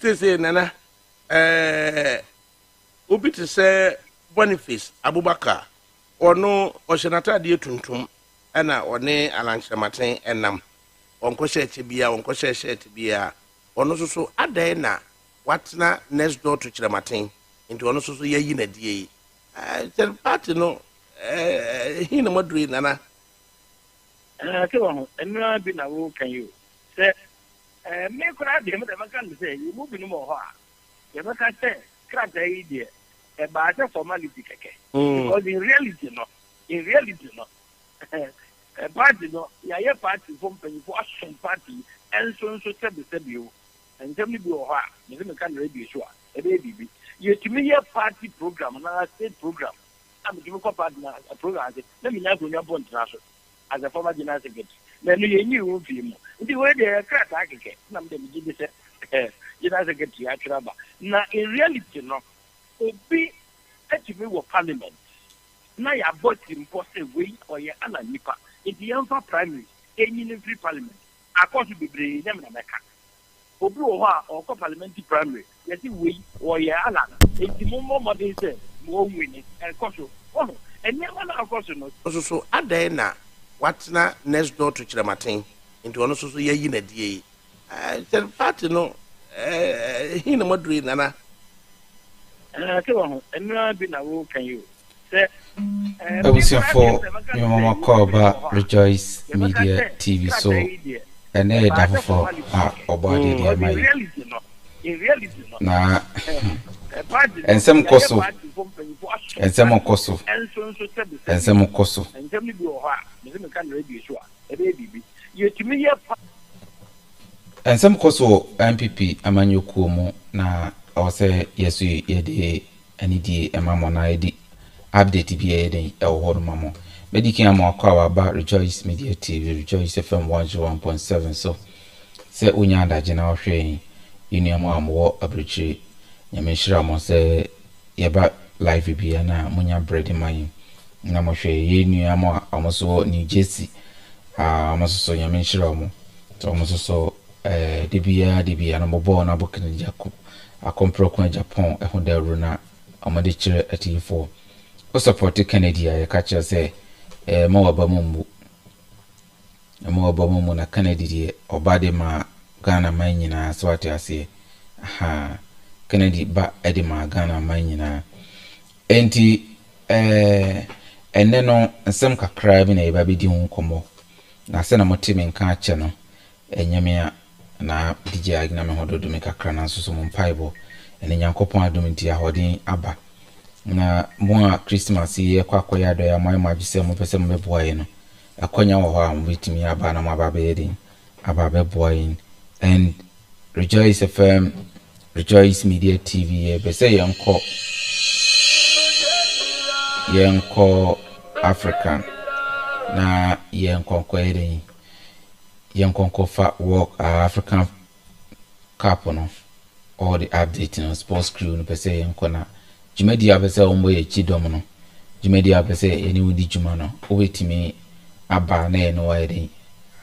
Say nana obi to say Boniface Abubakar ono oshenata de tuntum ana one alanchamaten enam onko shirt bia ono so adai na watna next door to chiramaten into ono so yayi na die tell party no hina modri nana ke wo enra bi na wo kan you say me kura de me da kan say you move no mo ho a ye be ka say krata yi de e ba ta formality keke because in reality no party no ya ye party from for action party and so said you and tell me be ho a me kan ready so a e be bibi you to me party program na state program am to me ko party na program let me na go nya bon traso as a former general secretary na no ye nyi wo fi mu ndi we de krata akeke na me dem gi say general secretary atraba na in reality no obi actually wo parliament na ya vote impose we or ya ana nipa in the emfa primary any free parliament across the bebre na meka obi wo ha o ko parliamentary primary ya si we or ya ana e ti mo modern say mo win e koso oh ene wana akoso no so adai na watna next door to chiramaten into ono so yayi na die tell party no hina modri nana ke wo enra bi na wo kan you say for your mama Cobras Rejoice Media TV so and for obody the my na and some koso and some koso and some koso and tell me be ho a me kan ready so a e be bibi you to me here and some koso NPP amanyoku mu na I say yes ye de any di emamo na edi update bi ye den e wo mamo medikin amakwa ba Rejoice Media TV Rejoice FM 101.7 so say unya adaje na ohwe yin amo amwo abrichi nyameshira mo say ye ba live bi na munya bread man na mo hwe ye nu amo amoso ni Jesse amoso so nyameshira mo to amoso so debia na bobo na bokene Jacob akompro kwa Agyapong ehunda runa amade chire atifo o support Kennedy ya kacha say mawaba mumu na Kennedy die obade ma Ghana man nyina so ate ase Kennedy ba ede ma Ghana man nyina enti enne no nsem kakra bi na eba bedi hu komo na se na motimi nka ache no enyame na DJ agna me hododo me kakra na so mo mpaibo ene nyankopon adom nti ahodin aba na mo a Christmas ye kwakoya ado ya mai magise mo pese mo beboye no akonya wo ho a mo bitimi aba na mo aba bedin aba beboye and Rejoice FM Rejoice Media TV ye bese yenko African na yenko edin yenko fa work African Cup no all the updating on sports crew no pese yenko na jumedi abese ombo ye chidom no jumedi abese eni wudi juma no obetimi aba na eno wa edin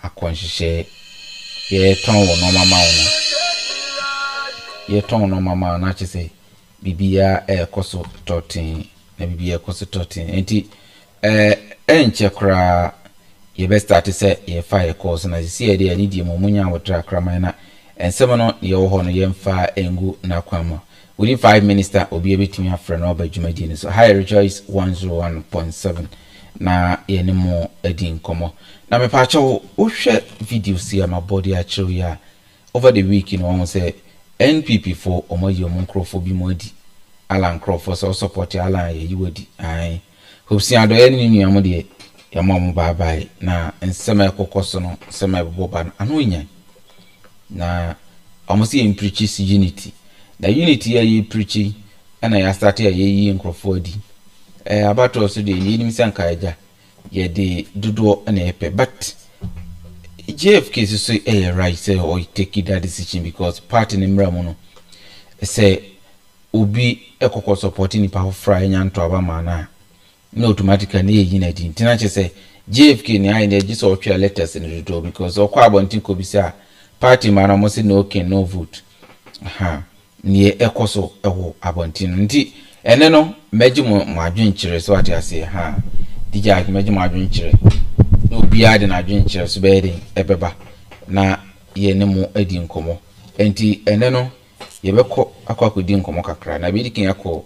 akonhihye ye ton wo no mama na chese bibia ekoso 13 na bibia ekoso 13 enti enche kra ye be start say ye fire course na si ede ani die momunya wotra kraman na ensem no ye wo ho no ye mfa engu na kwama within 5 minutes obi ebetimi afre na oba dwumadi ni so high Rejoice 101.7 na ye ne mo edin komo na me pa cho wo hwe videos ya my body a chew ya over the week you know say NPP for omoyo monkrofo bi modi ala nkrofo so support ala ye yiwodi ai hopsi ado ye ni nuam de ya mom bye na nsema ekokoso no nsema eboba anu nya na amosi in preaches unity the unity ya preaching ana ya start ya yi nkrofo adi abato so de yi nim sanka aja ye de dudo na epe but JFK so right say or take that decision because party nimra mo no say obi ekoko supporting ni pa fra nyanto aba mana no automatically na yi na din tina che say JFK ni ai na ji so otwa letters in the door because okwa abontin ko bi say party man almost no okay no vote near ekoso ewo abontin nti ene no meji mo adwen kire so ati ase DJ meji mo adwen kire no bia de na adwen kire so be den ebeba na ye ne mo edi nkomo enti ene no ye beko akodi nkomo kakra na bi dikin akọ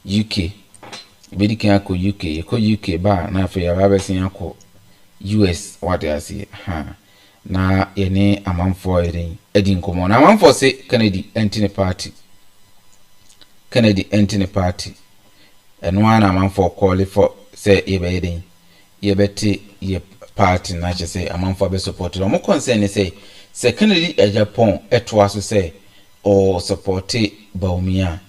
UK bi dikin akọ UK ko UK ba na afi ya ba besin akọ US what I say na yene amanfo edi nkomo na amanfo se Kennedy entine party eno na amanfo call for say yebe yebeti ye party na che say amanfo be support no mo concern say Kennedy Agyapong etwa so say o support Bawumia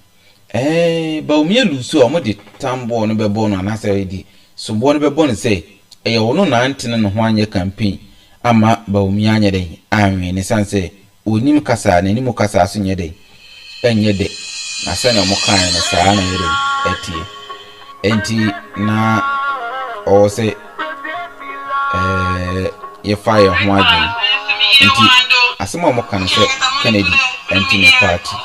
Bawumia lusu o mo de tambo no be bo no na say di so bo no be bo no say e wono na antene no ho anye campaign ama Bawumia anye den anwe ne sanse onim kasa na nim kasa so nye den enye de na se na mo kan no saa na yere etie enti na o se ye fire ho anye enti asema mo kan se Kennedy entine party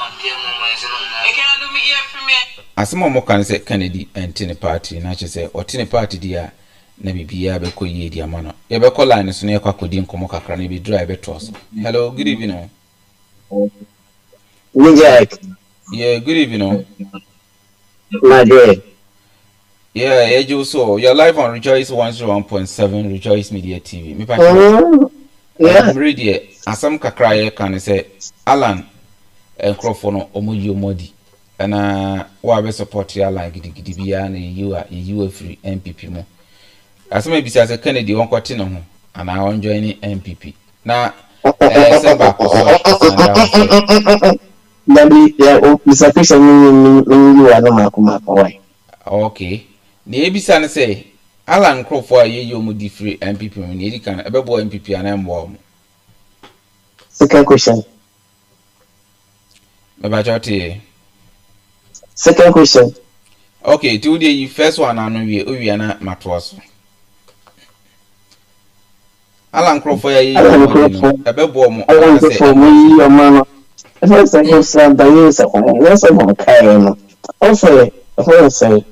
asema mo kan se Kennedy entine party na che se otine party dia na bibia be ko yie dia mano ye be ko line so na ye kwa kodi nkomo kakra na bi drive toss. Hello, good evening. Yeah, good evening. My dear. Yeah, you so you're live on Rejoice 101.7 Rejoice Media TV. Me yeah. I'm ready. Asam kakra ye kan say Alan Encrofono omoyi omodi. Na wa be support ya Alan gidi bia na you free NPP mo. Asama bisa se Kennedy won kwate no ho ana won join NPP. Na Semba ko so na Dabi ya Mr. Fisher ni wa no makuma why. Okay. Na ebisa ne say Alan Crofo ayeyi omodi free NPP mo ni edikan ebebo NPP ana mbo mo. Second question. Second question. Okay, today you first one anu we na matwaso. Alan Crofo ayeyi omodi no ebebo mo Alan Crofo mo yi o ma. First I go stand by you say let's go kai no. Also, say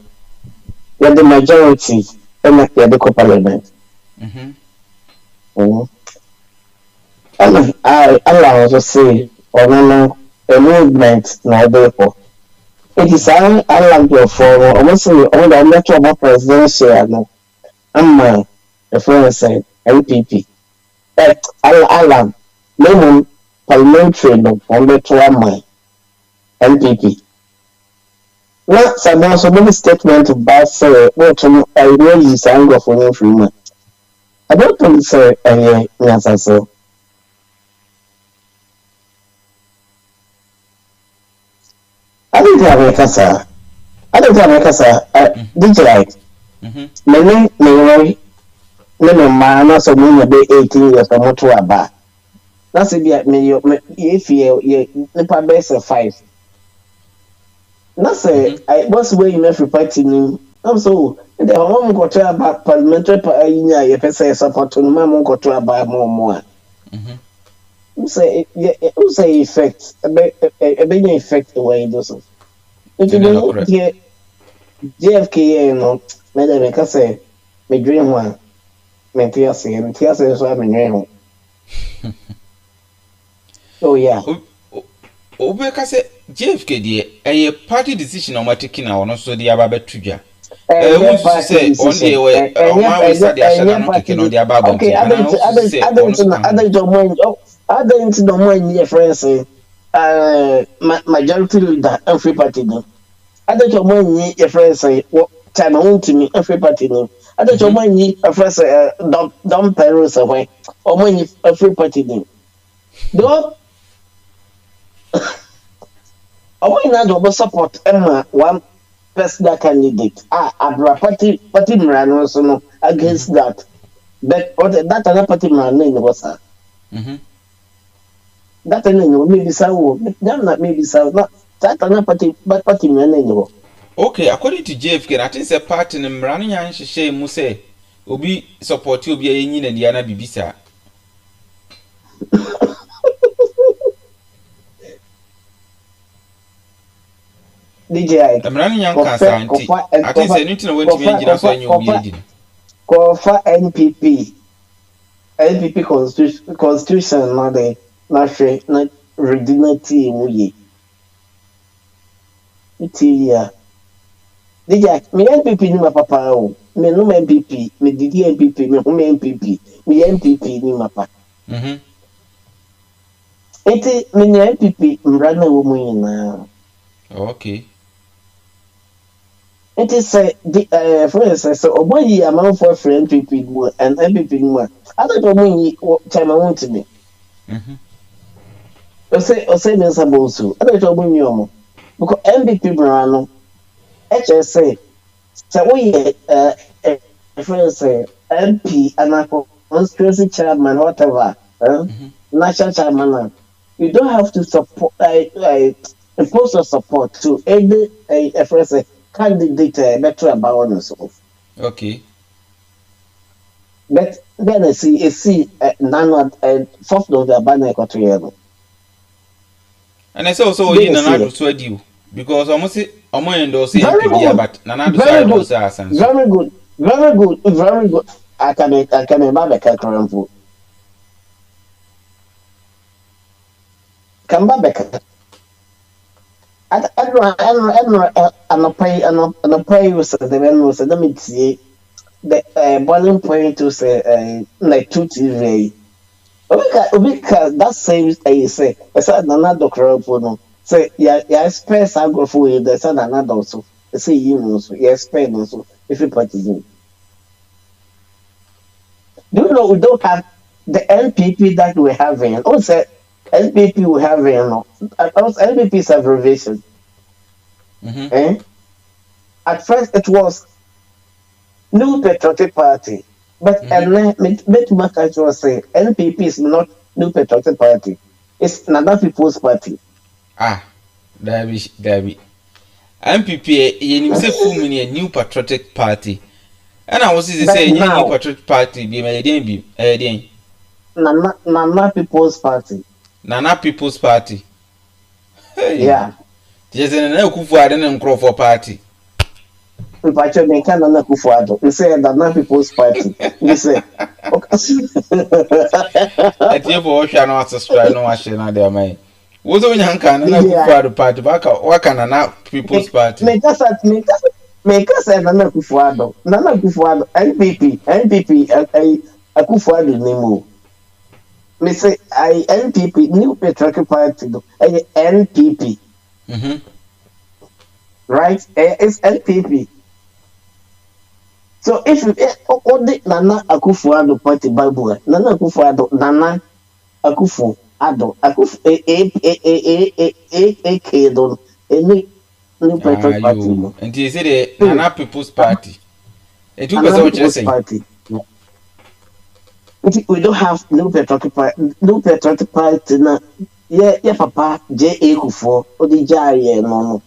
you're the majority and you're the parliament. I also say on a movement now therefore. It is I like your for almost all the network presidential no. I'm the friend said NPP. But I like no parliamentary no on the to NPP. Not some so many statement about say what I really sang for free. I don't think say yes so. I don't have a casa. DJ. Many man, so many be 18 years or more to a bar. That's it, me if you never best 5. That's I was way in every party name. I'm so the home got to about parliamentary you say support to mamma got to about more. Say effect a big effect the way it doesn't. If you don't get JFK, no, Madam, I can say, my dream one, Mentiasi, and Tiasa is what I'm in. Oh, yeah. Obeka say JFK dey a party decision on taking our no so the ababe tuja. We say on the way we say the asha no taking on the ababe. Okay, I don't know your friends majority leader every party no. I don't know your friends say what time on to me every party no. I don't know your friends dumb parents away or when every party no. Do I want to support Emma one personal candidate. Abra party man also no against that. But that other party man name was her. That name maybe so. That maybe so. That other party man name. Okay, according to JFK, I think the party name running and she mu say obi support you be a yin and Diana Bibisa. DJ Amran Yanka Santi. I think say anything when to be engineers when you'll be Kofa NPP constitution na de na hwe na redinati mu ye. Iti ya. DJ me NPP ni ma papa o. Me no NPP, me didi NPP, me home NPP, me NPP ni ma papa. Iti me ni NPP mrana wo mu nyina. Okay. It is for instance, so Oboyi amount for friend NPP and NPP more. I don't know time I want to me. O say me sabosu. I don't know you because NPP brano. HSA. So we for instance MP and a constituency chairman whatever. National chairman. You don't have to support impose your support to any for instance candidate better about yourself. Okay. But then I see none of fourth of the banner equatorial. And I say also you Nana persuade you because almost endorse NPP but Nana side also sense. Very good. I can remember Karampo. Come back. I don't pay with the men was let me see the boiling point to say like 2 TV. Because that same I say, I said another crowd for no. Say, yeah, space I go for you, there's another also. I say, you know, so yes, space also, if you put it in. Do you know we don't have the NPP that we have in? Also, NPP we have in. NPP is abbreviation. At first, it was New Patriotic Party. But Met was saying NPP is not New Patriotic Party. It's Nana People's Party. Debbie. MPP, you say full many a New Patriotic Party. And I was saying New Patriotic Party be made in Nana People's Party. Nana People's Party. Hey. Yeah. Just an Kufuad and Crawford Party. If I tell me, can Nana Kufuado, you say Nana People's Party. You say, at your voice, I know subscribe no machine on their mind. Was on Yankan and Kufuado Party back what can Nana People's Party? Make us say Nana Kufuado, NPP, a Kufuado Nemo. Me say I NPP New Patriotic Party NPP. Right? It's NPP. So if you only Nana Akufo-Addo Party Bible, Nana Akufo-Addo, Nana Akufo-Addo, AK don any New Patriotic Party. And you say the Nana People's Party. It was a party. We don't have New Patriotic Party. New Patriotic Party na yeah papa J.A. Kufo or the Jaya no.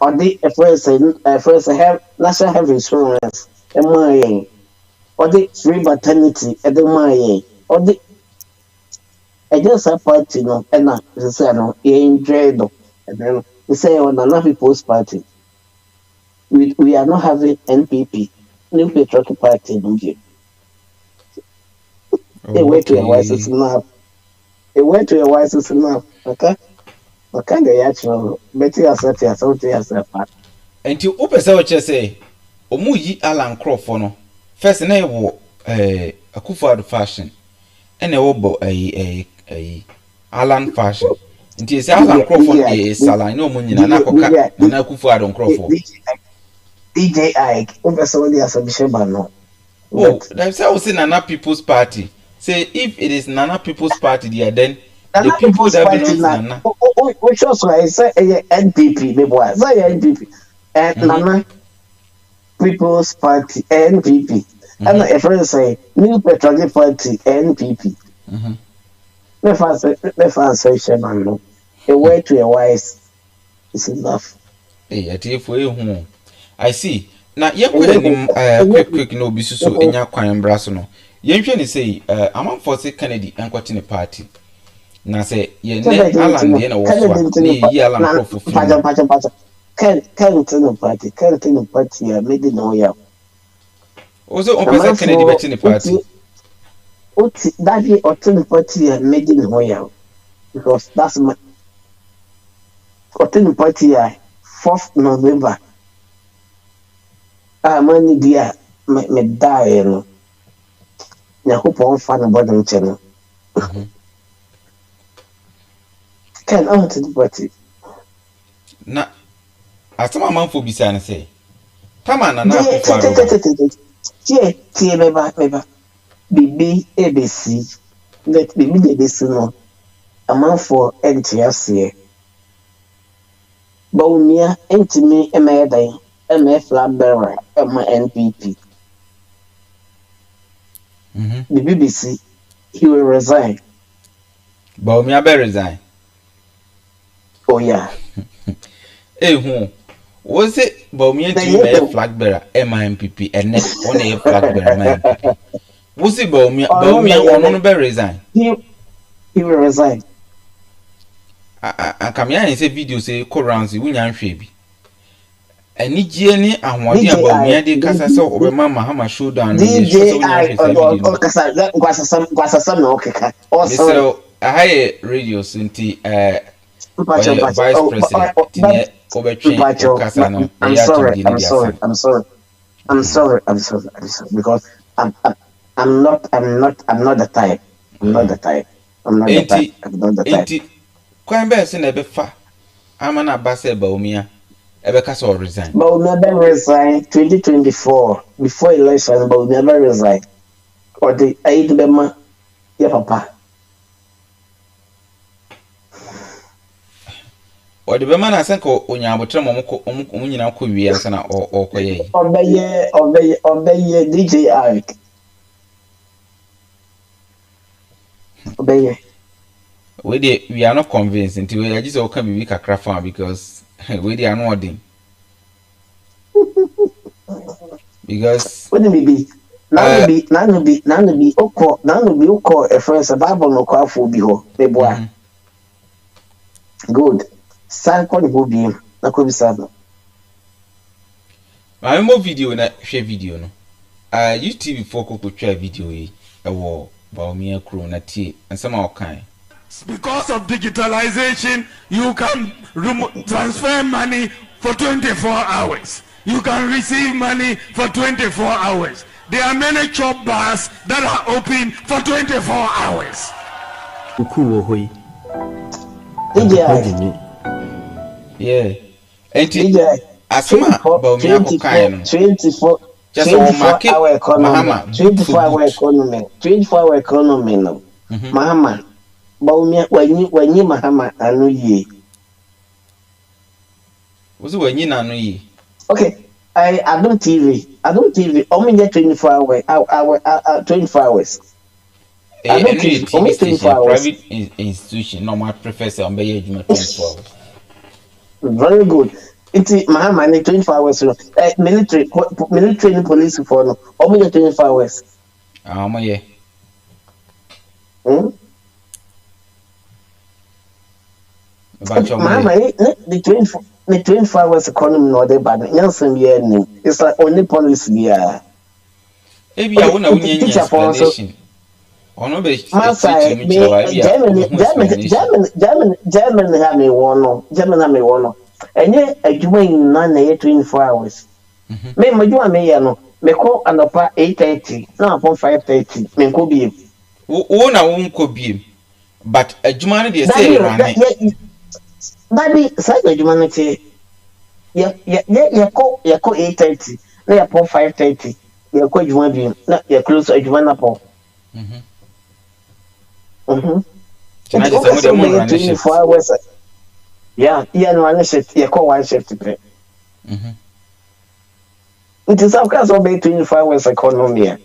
Or the first have national health insurance or the free maternity at the Maya or the just a party no and I say no in dread and then we say on Nana People's Party. We are not having NPP New Patriotic Party no here. They went to a wise enough. They went to a wise enough. Okay. Okay, they actually better yourself something yourself. And you open what you say. Omuyi Alan Crawford no. First na wo Akufo-Addo fashion. And e wo a Alan fashion. Nti say Alan Crawford dey sala no mo nyina na koka na Akufo-Addo Crawford. DJ Ike, open somebody as a bishop no. Oh, that's how we say Nana People's Party. Say if it is Nana People's Party there, then Nana the people that belong to Nana. Which also I say NPP, maybe I say NPP. And Nana People's Party, NPP. And a friend say New Patriotic Party, NPP. Let's say Sherman no. A way to a wise is enough. Hey, I tell you for you. I see. Now, you quick no be so in your crime brass no. You can say, I'm for say Kennedy and quitting a party. Now say, ye Alan, you know, Alan can't no party, can't no party, made it no ya. Also, on person Kennedy betting the party. That day, or ten party, made it no ya. Because that's my. Or ten party, 4th November. Money dear, me die, no. Nyakopon fan about them channel. Can I to the party? Na asama man for bisa na say. Tama na na Yeah, meba. Bibi ABC. Let bibi ABC no. A man for NTS. Bawumia entimi emedan. MF Labera, my NPP. The BBC, he will resign. Bawumia be resign. Oh yeah. Who was it? Bawumia to be flag bearer, MIMPP, and next one a flag bearer, MIMPP. Was it Bawumia or be resign? He will resign. I come here and say video say Cobras, we nyan hwebi. Any Jenny and what dear Bawumia de Casa so over Mahama showdown. DJ also a high radio sinti vice president I'm sorry because I'm not the type. I'm not the type. Quite best in a befa. I'm an abbase Bawumia. Ebeka resign. But we never resign 2024 before election. But we never resign. Or the aid bema, yeah, papa. Or the bema na senko onyabotre momko omunyina ko wi ansa na okoye. Obeye DJ Ark. Obeye. We are not convinced until we just all come be kakra fan because we are not ordering. Because what do be? Now be oko a friend a Bible no kwa for be ho. Me boa. Good. San ko go be na ko bi sa. I mo video na share video no. YouTube before ko try video yi e wo Bawumia crew na tie and some all kind. Because of digitalization, you can transfer money for 24 hours. You can receive money for 24 hours. There are many chop bars that are open for 24 hours. Yeah. Asuma Bawumia ko kan 24 hour economy. 24 hour economy. 24 hour economy no. Mahama Bawumia wanyi Mahama anu ye. Wozu wanyi na anu ye. Okay, I don't TV. Only get 24 hours. 24 hours. I don't TV. Only 24 hours. Private institution. Normal professor on be 24 hours. Very good. It's Mahama 24 hours. Military police for no. Only get 24 hours. Yeah. Mahama the 24 hours economy no dey bad. Nyansan ye ni. It's like only policy here. Ebi ya wona wunye explanation. Ono be Germany have me one. Enye adwuma ina na 24 hours. Me madwuma me ya no. Me ko anopa 8:30 na upon 5:30. Me ko biem. Wo na wo nko biem. But adwuma no dey say run. Baby, say adwuma no che. Ya ko 8:30. Na ya upon 5:30. Ya ko adwuma biem. Na ya close adwuma na po. Tonight is some of the 24 hours. Yeah, no one shift. You call one shift to pay. It is of course obey 24 hours economy.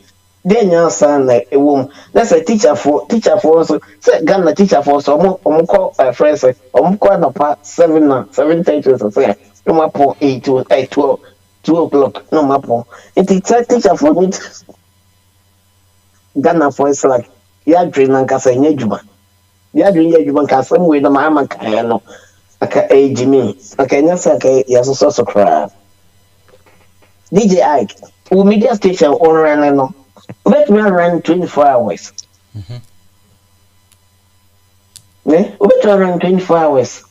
Then you son like a woman. That's a teacher for also. Say Ghana teacher for so call friends. Call no part 7:30 so say. No map 8 to 2 o'clock. No map. It is a teacher for me. Ghana for it's like ya dream and kasa nyejuma. Ya dream nyejuma kasa mwe na Mahama kaya no. aka Jimmy aka nyasa aka yaso cry DJ Ike o media station on run no let me run 24 hours ne o bet run 24 hours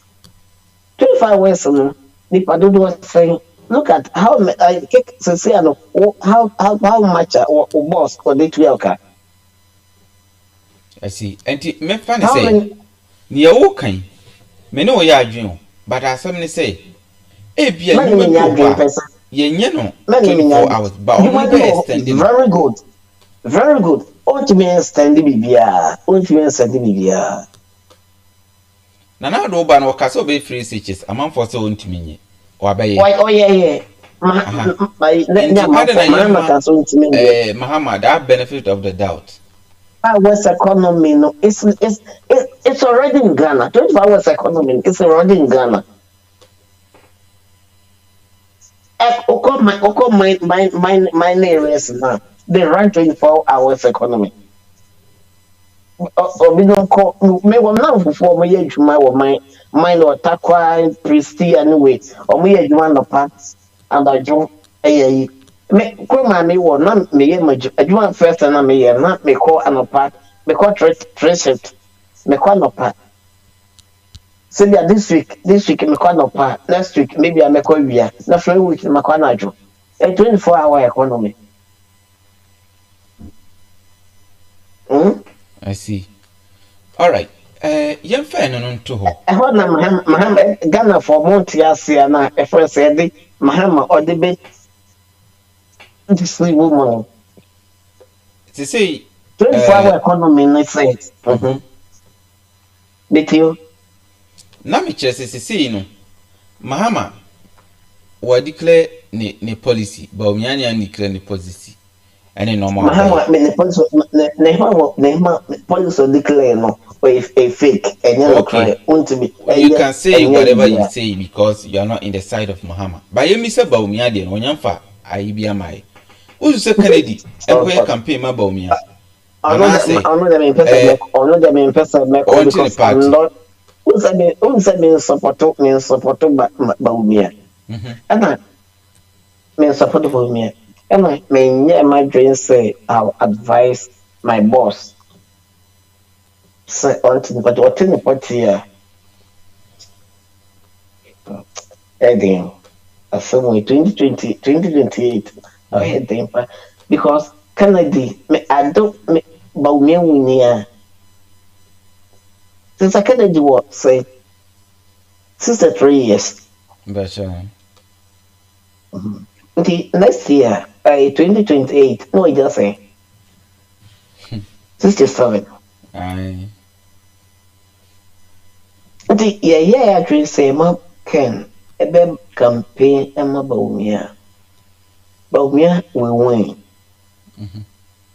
24 hours no nipa do saying look at how I say how much o boss or they to okay I see and me fan say near wo kan me no ya adwen but asem ne say e bia you yenye no 24 hours but only be extending very good ultimate extending bibia na do ba no ka so be free switches amam for so ntimi nye wa ba ye oh yeah Mahama that benefit of the doubt hours economy no it's already in Ghana 24 hours economy it's already in Ghana my areas now they run 24 hours economy we don't call me one now before my age my or takwa priesty anyway or me age one part and I do me kuma me wo na me ye adwuma first na me ye na me call anopa me call treasure me call anopa say this week me call anopa next week maybe I me call wia na following week me call anajo a 24-hour economy. I see. All right. Yem fa no nto ho. Ho na Mahama Ghana for month asia na e first say the Mahama odebe this woman. To say 24-hour economy na say. Detail. Na me chere say no. Mahama wa declare ne policy, Bawumia ni declare ne policy. Any normal. Mahama me policy policy declare no a fake and okay. You can say whatever you say because you are not in the side of Mahama. But you miss Bawumia de no nyamfa aibia mai. Who say Kennedy and campaign ma Bawumia. I know them in person because I'm not who say me support Bawumia. And me support Bawumia. And I may my dream say I'll advise my boss. Say but what in the party here? Again, I said 2028 I had them because Kennedy I don't Bawumia winia. Since I Kennedy what say 63 years. Better. The next year, 2028, no, I just say 67. Aye. The yeah, actually say, Ma Ken, a beb campaign, and ma Bawumia. Bawumia will win.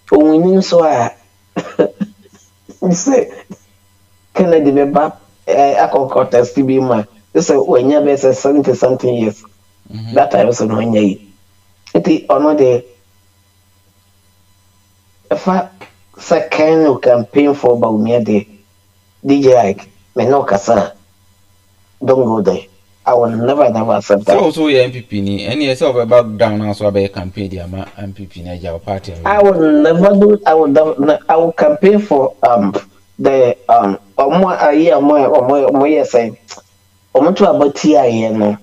For winning, so I say, Kennedy be back, I can contest to be my. This is when you're 70-something years. That I was on ye. It honor the second campaign for Bawumia Day. DJ Ike, me no kasa. Don't go there. I will never accept that. So also your NPP ni any yourself about down also about campaign the NPP na your party. I will never do. I will campaign for the more say to about TIA no.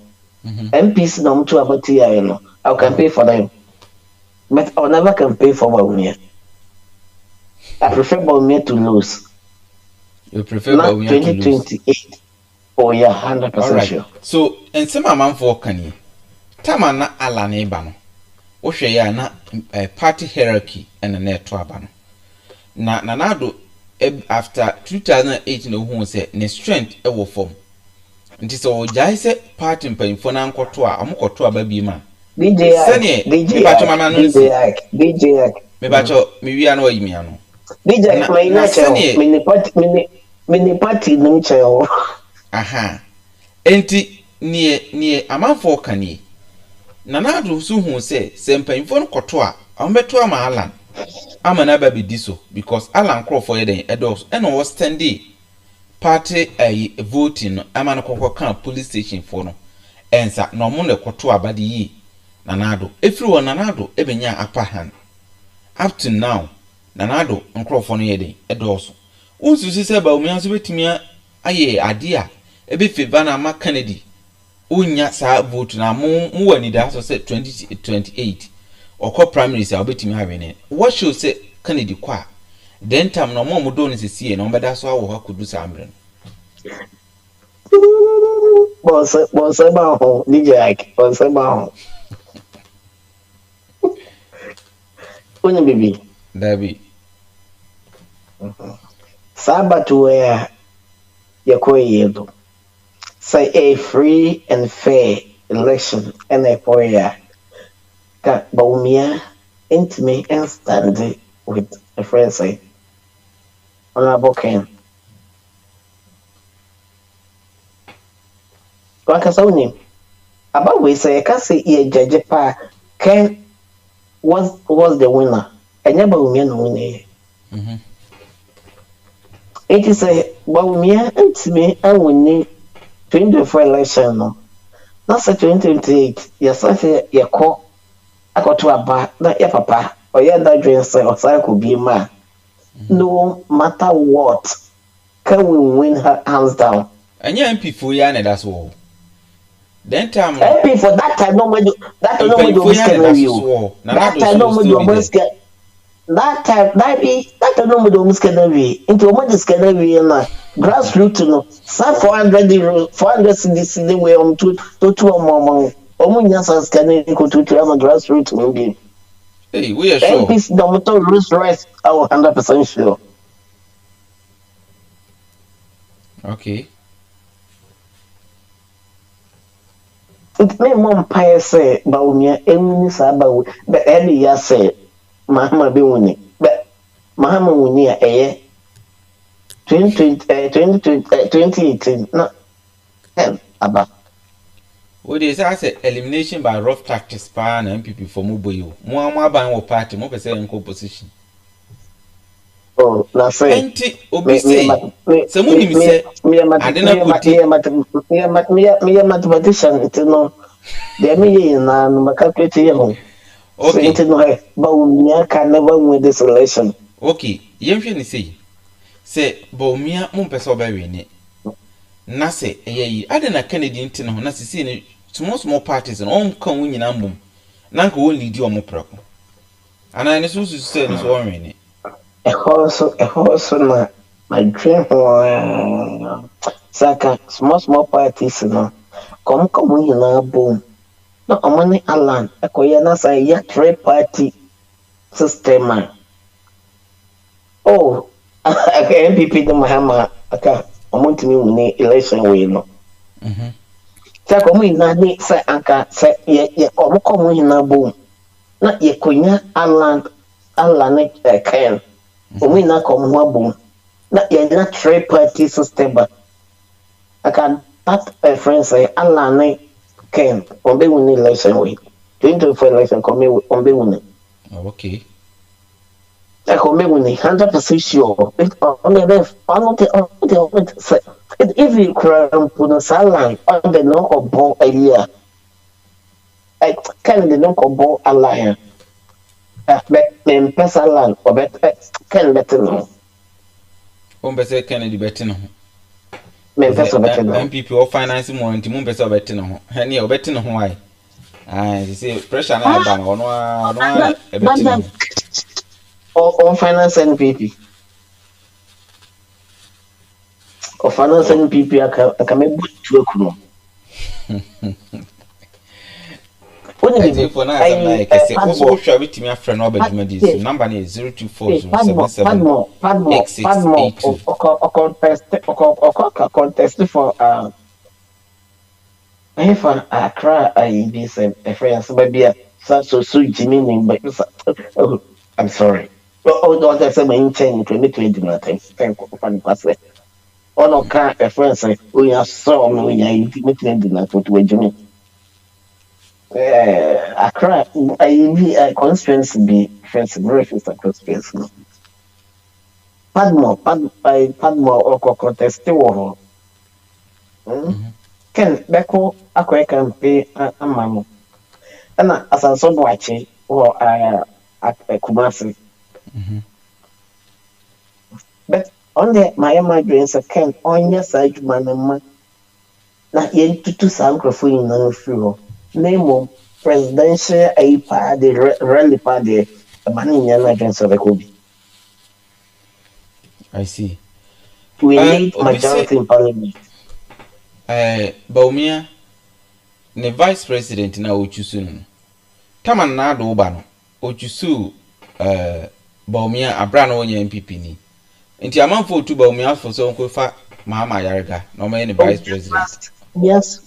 MPs no to about TIA no. I'll campaign for them. But I'll never campaign for Bawumia. I prefer Bawumia to lose. You prefer Bawumia to lose? 2028. Oh yeah, 100% sure. So, and some amount for Kani. Tamana ala nebano. Oshe ya na party hierarchy and a net twabano. Na nanado after 2008 no who say ne strength e wo form. Nti so jai se party mpanyfo na nkoto a amokoto ababi ma. DJ me bacho me wi ano yimi ano. DJ my nature mini party no cheo. Aha. Enti nie amanfo kani. Nanado so hu se mpanyfo nkoto a ambeto ama Alan. Ama na ba be diso because Alan crop for yeden edos e no was standing party a voting no ama no kokko police station for no ensa no mo ne koto abade yi nanado efiri won nanado ebenya upper hand up to now nanado nkrofo no yede edoso unsusi se Bawumia so betimi aye ade a ebe favor na ma Kennedy unya sa vote na mu wani da so say 2028 okọ primaries a obetimi ha wene what should say Kennedy kwa then time no mo do ni sisi no beda so awo ha kudu sa amre boss ba ho DJ Ike boss ba ho Onye bibi Dabi Sabatu where yakoyedo say a free and fair election and a prayer that Bawumia intimate and stand with a friend say Honorable Ken. Wakasawni about we say I can say ye judge pa Ken was the winner. And Bawumia no winner. It is a Bawumia intimate and winning 24 election no. That's a 2028. Yes, I say your call. I got to a bar, not your papa, or your dad dream say, or I could be a man. No matter what, can we win her hands down? And your MP for Yana, that's all. Then time MP for that time, no matter that time, no matter that time, no matter that time, that time, no matter into a matter scanner na grassroots no, some 400 CDC the way on to more. Omunyasa scanning to have a grassroots movie. Hey, we are sure. MPs no matter risk, 100% sure. Okay. It may mom pie say Bawumia emu sa bawu but early ya say Mahama be winning but Mahama winning eh 2018 no 10 about What is I say elimination by rough tactics pa na NPP for Muboyo. Mo ban wo party mo pese en position. Oh, na say. Enti obi say. Se mo nim say. Adena mathematician it no. There me na no calculate here ho. Okay. It no hey, Bawumia can never win this election. Okay, yemhwe ni say Bawumia mo pese obawe ni. Na say eyi adena Kennedy nti no na sisi ni small parties no on kan wo nyina mbom na nka won lead omo prako ana ne so say no so onwe ni a horse na my dream saka small parties no kom nyina bom na omani alan akoye na say ya three party system oh NPP the Mahama aka omontimi win election we no sa komu ina ni sa anka sa ye komu ina bom na ye konya alan ken omu ina komu abom na ye na three party system ba aka that friends say alan ken ombe win election we 24 election komu ombe win okay I come with 100% sure. If you cram put a salon on the knock of ball a year, I can the knock of ball a lion. Men Pesalan or better can better know. Better Kennedy better know. Men Pesa better know. MPP or financing more into Mumpesa better know. Henny or better know why. I say pressure na ban or no. On finance NPP. Or finance NPP, I can make to a kuno. What do you for now? I say, also, shall we team your friend Robert Medis? Number is 024 contest for if I cry, I be a friend, maybe so Jimmy, but I'm sorry. Oh, that's a main chain to meet with nothing. Thank you for the oh, no, can't a friend say, we are so we are intimately not to Jimmy. I cry. I be a conspiracy be friends, very first conspiracy. Padmore or contest war. Ken Beko Aqua campaign a mamma. And as I saw watching or at Kumasi. But on the my dreams, I can't on your side, man. Not yet to sanctify no fuel. Name presidential a party, rally party, a man in your agents of the Kobe. I see. We need majority in parliament. Bawumia, the vice president na ochusu. Kama na do ba no, ochusu Bawumia abrana onye NPP ni. Nti amanfo tu Bawumia for so nko fa Mahama Ayarega, no me the vice president. Yes.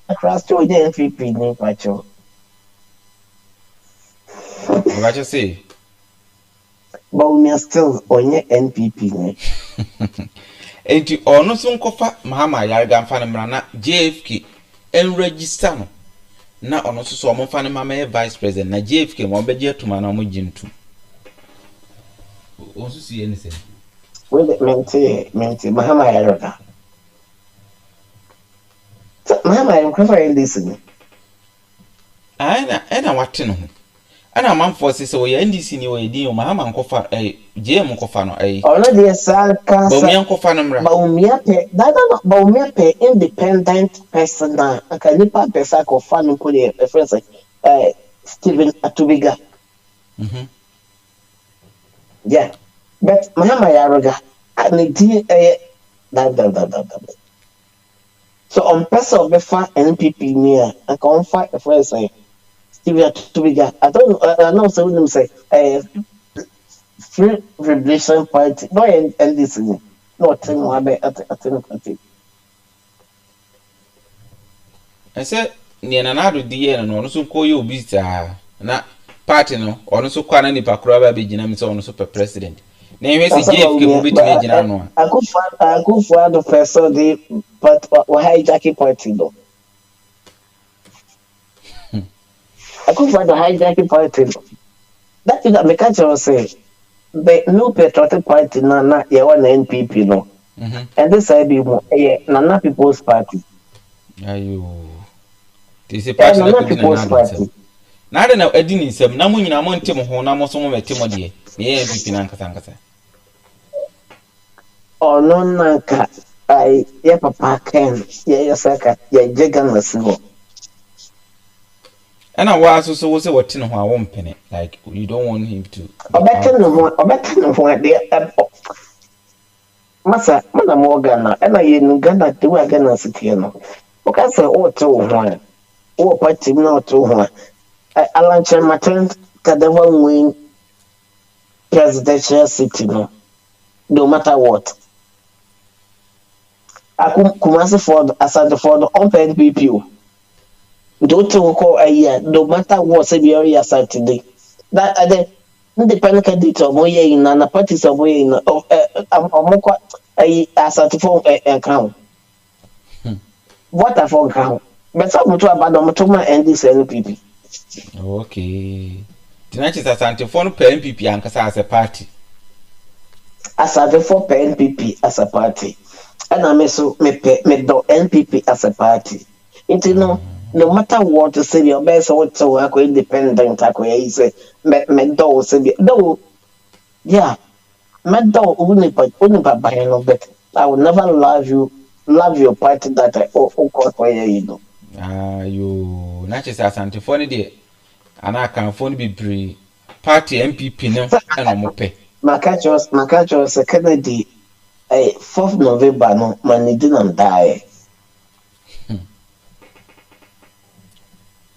Across to the NPP ni pacho. What you say? Bawumia still onye NPP ni. Enti ono so nkofa Mahama Ayarega mfa ne mra na JFK en register no na ono so omo mfa ne mama vice president na JFK mo beje tuma na mo gintu onso si anything Wait mente Mahama Ayarega. Mahama Ayarega listen. Ana wate no ana manfo se we NDC ni we din Mahama nkofa JM nkofa no ono de sanka Bawumia nkofa no mra Bawumia pe independent person na akanipa pesa ko fa no ko de friends Stephen Atubiga. Yeah, but Mahama Ayarega and the that. So on person of the NPP near and come fight a friend say Stevia to be got. I know so them say free revolution party. No and this no thing at I said near another DN and also call you obita na party no ono so kwa na nipa kura ba begina mi so ono super president na we say JFK mo betime gina no akufa the person the but we hijacking party no akufa the hijacking party no that is that me catch say the new patriotic party na ye one NPP no and this I be mo na people's party ayo this is party na people's party na de na adi ni nsem na mo nyina mo ntem ho na mo so mo mete mo de na NPP na nkasa ono nanka ai ya papa Ken ya saka ya jega na sigo and I was so say what no ho a wo mpene like you don't want him to obeten no ho de masa mana mo Ghana na ye nu Ghana de wa Ghana sitie no o ka say o to ho o party no to ho alanche maten kadeva win presidential city no matter what Kumasi for aside for the NPP don't call a year no matter what say be aside today that the independent candidate of moye in na parties of moye in amokwa aside for account what for account but some to about to my NPP. Okay. Tonight is asante for NPP ankasa as a party. Asante for NPP as a party. And I me do NPP as a party. It no matter what to say your best what to work independent I say me do say no yeah me do only but but I will never love your party that I call for you know. You not just asante for ni de ana kan for ni be party NPP no and omope. Makacho Kennedy 4th November no man didn't die.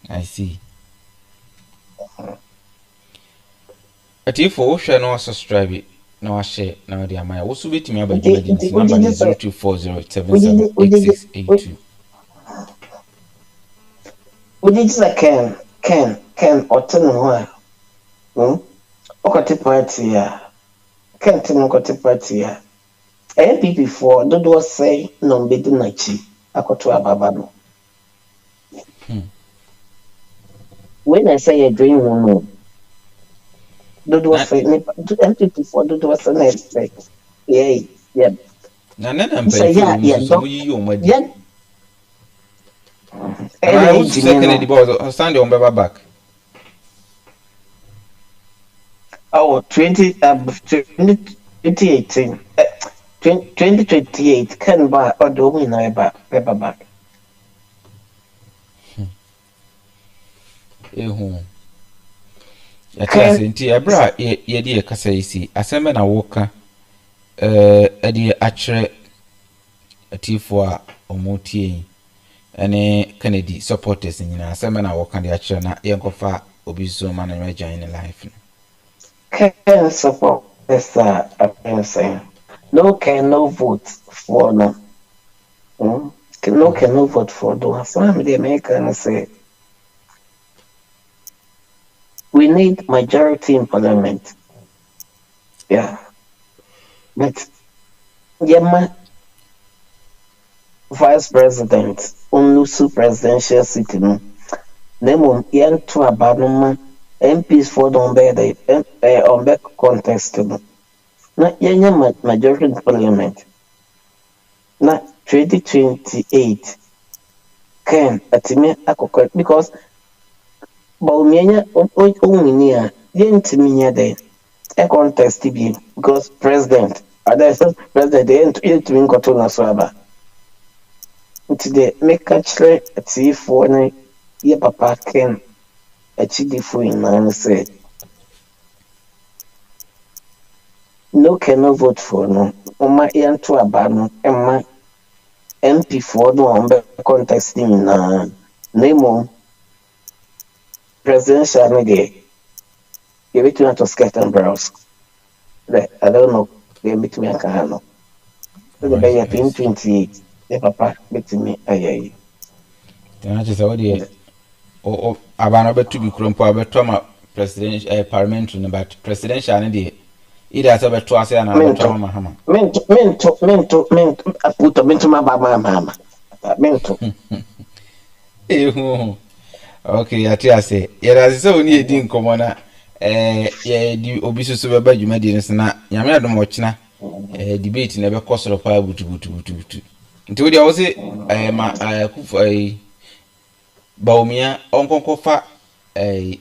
I see. Ati for share no subscribe no share now the amaya wo so betimi abadwuma di number 0240778682. We did say Ken oten ho okoti party ya Ken tin okoti party ya NPP for dodo say no be di nachi akoto ababa no. When I say a dream no dodo say NPP for dodo say na expect Yeah. Na nana Say mpanyinfo yeah, mu so mu yiyi o madi. yeah. And I was second the boss Sunday on back. Oh, 2018. 2028 can buy or do we know about paperback? Yati asenti ebra ye di kasa isi aseme na woka edi achre atifo a omotie ene Kennedy supporters nyina aseme na woka di achre na yenkofa obi so man na join life. Can support this I'm saying. No can no vote for no. No can no vote for do. Some the American say we need majority in parliament. Yeah. But Yama vice president only presidential seat no. Nemo yen to abandonment MPs for the on contest no. Na yenya majority in parliament. Na 2028 can atime akokɔ because Bawumia onwinia yentimi nya den e contest bi because president yentimi nkoto na so aba nti de meka kyerɛ atiifo ne ye papa ken achidifo nyinaa say no cannot vote for no oma yento aba no emma MP for no on contesting na name presidential media. You between to skirt and browse. I don't know. They between and kahano. So the bay 2028. The papa between me aye. Then I just already o abana betu bi krompo abeto ma presidential parliamentary but presidential ne de ida sa beto ase na beto ma Mahama. Mento aputo mento ma Mahama. Mento. Okay, ati ase. Yera se oni edi nkomo na ye di obi soso beba dwumadi ne na nyame adom ochina debate na be kosoro pa butu. Nti wo dia wo se ma kufu Bawumia onkonkofa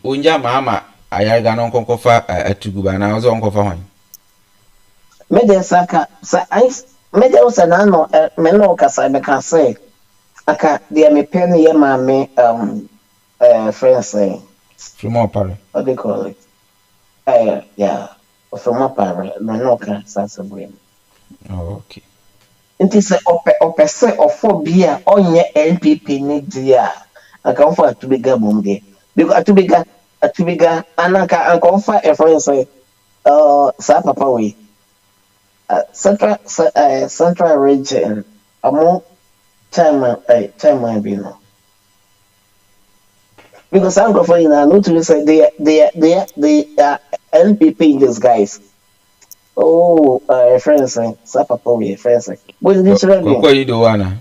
onja Mahama Ayarega no onkonkofa atuguba na wo se onkonkofa hwan. Media saka sa media wo sana no me no kasa be ka say aka dia me pen ye ma me friends say from Opare. What do you call it? Yeah, from Opare. No can sensible. Oh, okay. It is a opese of phobia on your NPP need dear. I come for to be gabum there. Because to be anaka and come for a friend say, Sa Papa way. Central region among time be no. Because I'm going to know to say they are NPP in this guys. Oh, friends, Sapapa, friends. What did you Koko you do one?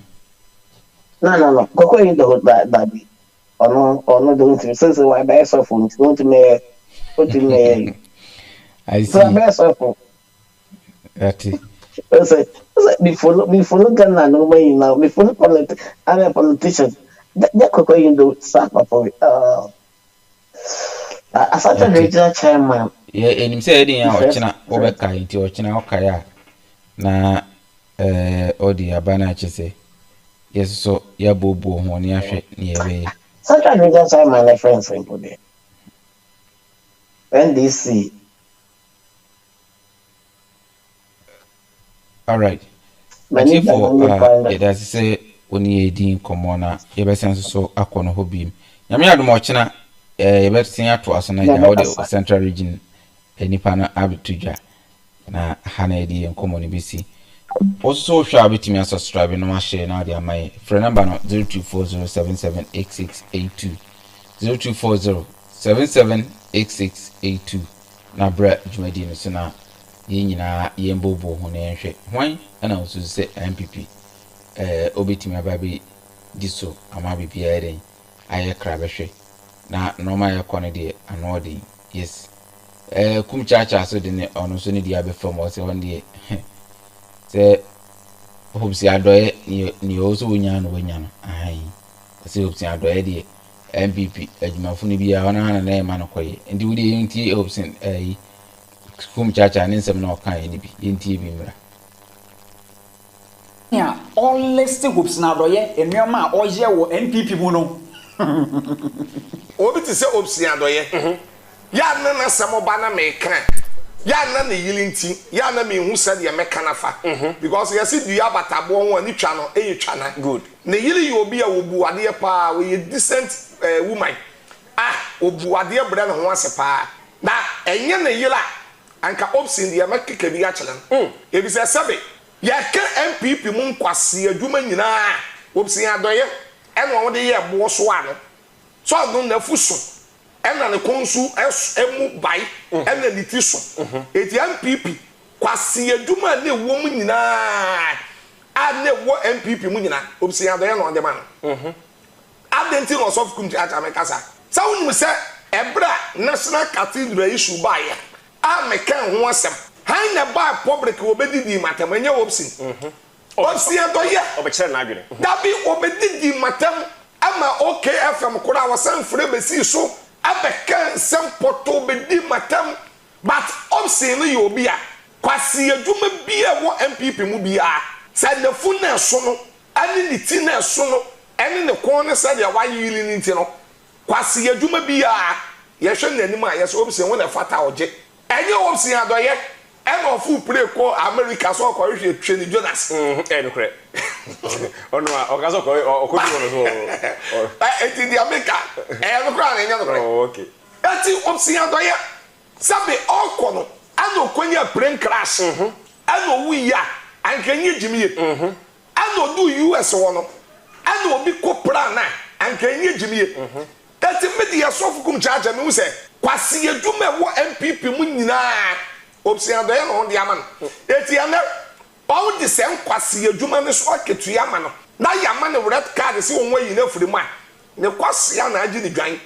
No. Koko you do that. Or no, don't you say why buy phone? Don't me. I see. So buy phone. That is. Before Ghana, no way now. Before I'm a politician. That Koko you do Sapapa. As a regional chairman. Yeah, and him say any ochina obeka nti ochina okaya na odi abana chese. Yes so ya bobo ho ne ahwe ne yebe. Central regional chairman my friends simple there. NDC. All right. But for it does say oni edin komo na yebe sense so akono hobim. Nyame adom ochina yebe tin ato aso na ya odi central region nipa na abitudwa na hana edi enkomo ni bisi also hwa abitimi subscribe no ma share na dia mai phone number no 0240778682 0240778682 na bra jumadi no so na ye nyina ye mbobo ho na enhwe hwan na osu se NPP obitimi ababe diso ama bibia eden aye krabehwe na normal ye kone de anodi yes kum chacha so de ne ono so ne dia be from o se on de say hopes ya doye ni also wonya no wonya no ai say hopes ya doye de NPP adwumafo no bia wana na e ma no koye ndi wudi yenti hopes kum chacha ne nsem na okan ni bi yenti bi mra ya always hopes na doye enuama oye wo NPP mu no obi ti se hopes ya doye ya na samoba na me kan ya na ne yilinti ya na me hu said ya meka nafa because you see dua batabo won ani twa no e twa na good ne yili you obi a wobu ade pa we decent woman obu ade bre no ho ase pa na enye ne yila anka opsin dia mekeka bi a chelen e bi se sebe ya ke NPP mu nkwase adwuma nyina opsin adoye eno wo de ye bo so ano so no na fuso ena ne konsu emu bai ena ne ti so eti NPP kwase adwuma na ewo mu nyina a na ewo NPP mu nyina opsin adoye no de man adenti no sof kum ti acha mekasa sa wonu se ebra national cathedral issue bai a mekan ho asem han na ba public obedidi matam enye opsin opsin adoye obekere na adwene dabi obedidi matam ama OKFM kura wasan fure besi so abekan sempoto bedi matam but opsin no yobi a kwase adwuma bia wo NPP mu bia sa na funa so no ani ni ti na so no ene ne kon ne sa dia wa yili ni ti no kwase adwuma bia ye hwe nanim a ye so opsin wo na fata oje enye opsin adoye ene ofu play ko America so ko hwe twe ni Jonas no kre ono a okazo ko okodi wono so eti di America no kra na nya no kre okay eti opsin adoye sabe okono ano kwanya plane crash ano wiya ankenye jimiye ano do US wono ano obi kopra na ankenye jimiye eti media sofu kum charge me use kwase adwuma wo NPP mu nyina opsin adoye no de ama no eti ana all the same kwase adwuma ne so aketu ama no na yama ne red card se won wayi na furi mu a ne kwase ya na agi ni dwan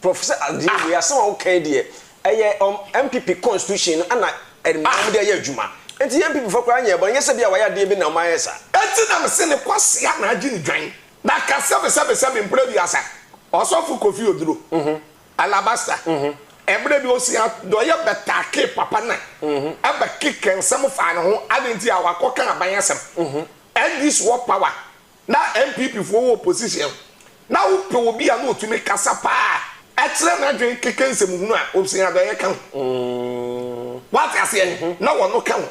professor adi we are so okay there eye MPP constitution ana edmam de ya adwuma enti MPP for kwa anya bon yese bia wa ya de bi na ma yesa eti na me se ne kwase ya na agi ni dwan na ka sebe mpre bi asa osofu kofi oduro alabasta ebre bi osia do ye betake papa na aba kicken some fa no ho adenti a wakoka aban asem and this war power na MPP for opposition na wo pe obi a no otumi kasa pa etre na dwen kicken sem hunu a osia do ye kan what ase na wo no kan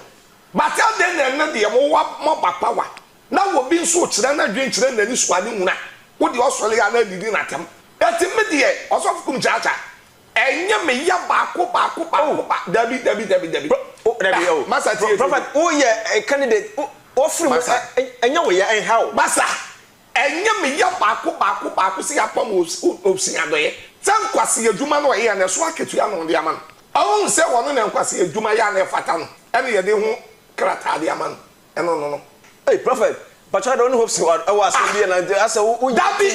but then na de mo ba power na wo bi nso kire na dwen kire na ni suade hunu a wo de osole ya na didi na tem eti me de osofu kum chacha enye me ya baako dabi masa tie prophet o ye candidate o free enye we ya en how masa enye me ya baako si ya pam opsin adoye san kwase adwuma no ye na so aketu ya no de ama no awon se wono na kwase adwuma ya na fata no ene ye de ho krata de ama no no hey prophet but I don't hope so was be na asa wo dabi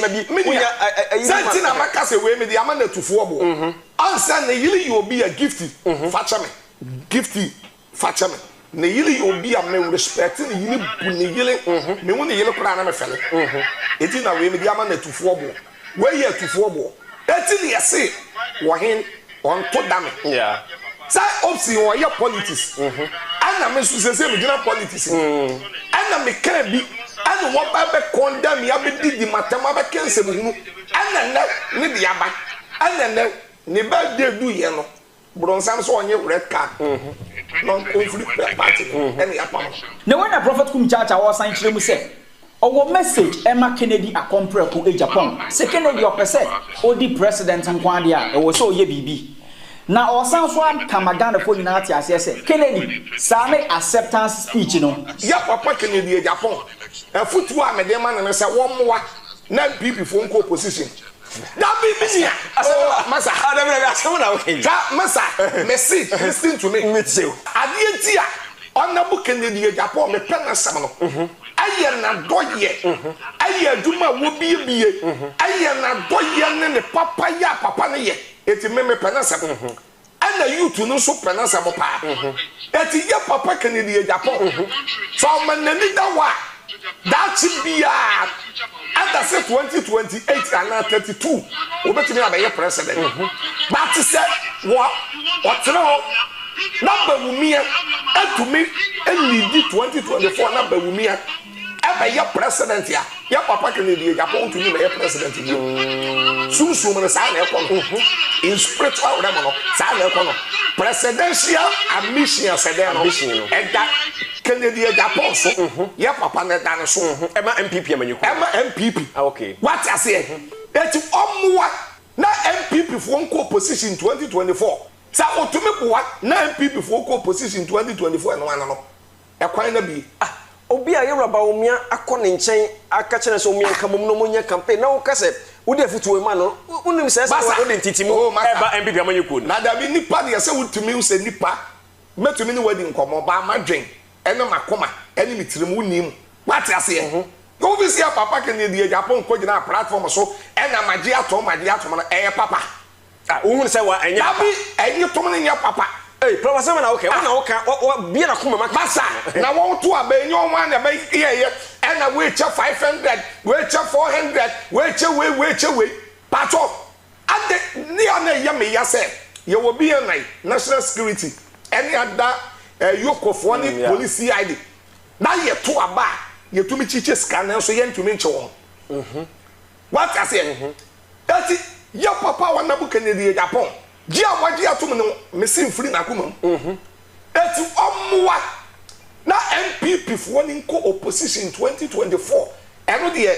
senti na makase we me de ama na tufu obo ansa na yili you be a gifty facha me gifty facha me na yili you be a me respect na yili bu na yili me won na yili kura na me fele eti na we me de ama na tufu obo we ye tufu obo eti na yese wo hen on to dame yeah sa opsi wo ye politics ana me su se me gina politics ana me kan bi ana wo ba be condemn ya be di matama be kense mu hunu ana na ne bi aba ana na ne ba de du ye no bronsam so onye red card non conflict party and ya pam na when a prophet kum chacha was sign chire mu say owo message Emma Kennedy akompre ko Agyapong se Kennedy opese odi president nkwade a e wo so ye bibi na osan so an kamagana fo nyina ati asese Kennedy same acceptance speech no ya papa Kennedy Agyapong afutu a medema na se wo moa na NPP fo nko opposition that be me masa asem na okay masa merci listen to me adie Honorable Kennedy Agyapong me pena sam no aye na doye aye aduma wo bie aye na doye ne papa ya papa ne ye eti me pena sam and the youth no so penasa mo pa eti ye papa Kennedy Agyapong so man na ni da wa that be under say 2028 and 32 obetimi abaye president but say what no number Bawumia etumi enidi 2024 na Bawumia abaye president ya papa Kennedy Agyapong to be president sunsun mo sa na ekọ in spiritual realm no sa na ekọ no presidential ambition sedeno and that Kennedy Agyapong so ya papa na dan so ema MPP amanyiku ema MPP okay what I say eti omwa na MPP for nko opposition 2024 sa otumi kwa na MPP for nko opposition 2024 no no ekwan na bi obi a yewra Bawumia akọ ne nchen aka kene so omia nka mom no monya campaign na wo kase wo de futuwe ma no unim se wo de ntitimu eba MPP amanyiku na da bi nipa de se wutumi wo se nipa metumi ni wadi nkomo ba madwen ene makoma ene mitirimu nim what I say go be see papa Kennedy Agyapong ko gina platform so ena maji atom na papa uhun se wa enye papa enye tom ne papa professor na okay na okay bia na kuma masa na won to abenye onwa na be ye ena we cha 500 we cha 400 we cha pato ade ni ona ye me ya se ye wo bi en national security any other yokofo ni police ID na ye to aba ye tumi chiche scan so ye ntumi nche won what I say that your papa wana bu Kennedy Agyapong Gia waji atum no mesin free na kuma eti omwa na NPP fo ni nko opposition 2024 eno de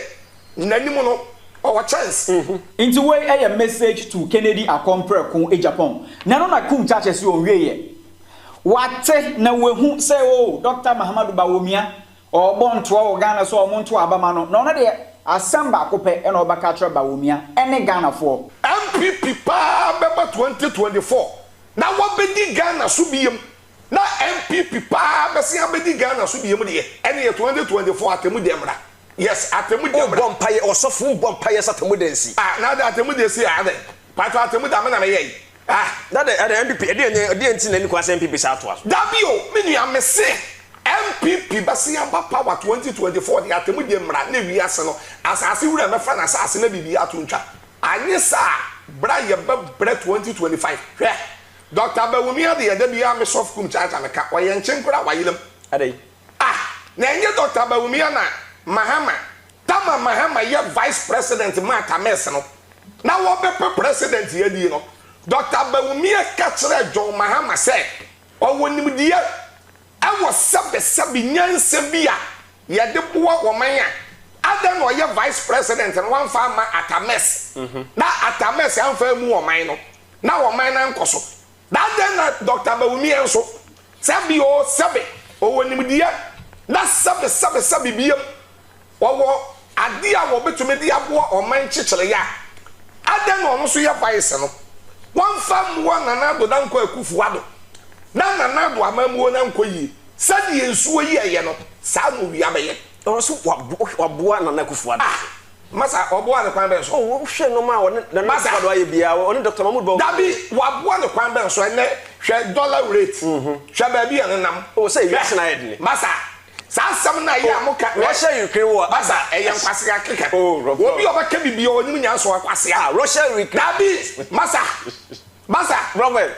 nanimo no our chance into way a message to Kennedy Akompre Agyapong na no na kum churches yo wieye wate na wehu say oh Dr. Mahama Bawumia or born to Ghana so omonto abama no no de asamba akope ena obaka tra Bawumia ene Ghana for MPP pa beba 2024 na wabedi Ghana so biem na MPP pa besi abedi Ghana so biem de ene 2024 atemu demra yes atemu demra bompaye osofu bompaye satemu densi na da atemu densi ade pato atemu da me na me ye that the MPP ade enti na ni kwasa MPP sa to aso dabio menu amese MPP basi amba power 2024 de atemu demra na wi ase no asase wura mefa na asase na bibi atontwa anyesa bra ye bra 2025 hwe Dr. Bawumia de yede bia me soft kum chacha me ka oye nchenkura wayilem adai na enye Dr. Bawumia na Mahama ye vice president Mata Mes no na wo be president ye di no Dr. Bawumia ka kire John Mahama say owo nimdie awo sabe nyanse bia ye de boa wo man Adam no ye vice president and one farmer Atames. Na Atames amfa mu o man no. Na o man na nkoso. That then na Dr. Bawumia enso. Sabi o sabe. O wonimdie. Na sabe biem. Wo ade a wo betumi de aboa o man chichire ya. Adam no so ye vice no. One farm one na do dan ko akufuado. Na do amamuo na nkoyi. Sadi ensuo yi eye no. Sa no wi abaye. so waboa na nakufuada masa oboa ne kwan ben so hwe no ma won na nakufuada wa ye bia won Dr. Mahmoud Bawo dabi waboa ne kwan ben so ne hwe dollar rate hwe ba bia ne nam say yes na head ni masa sa sam na ya amuka Russia Ukraine war masa eyan kwase akeka obi obaka bibia onim nyanso akwase Russia Ukraine dabi masa Robert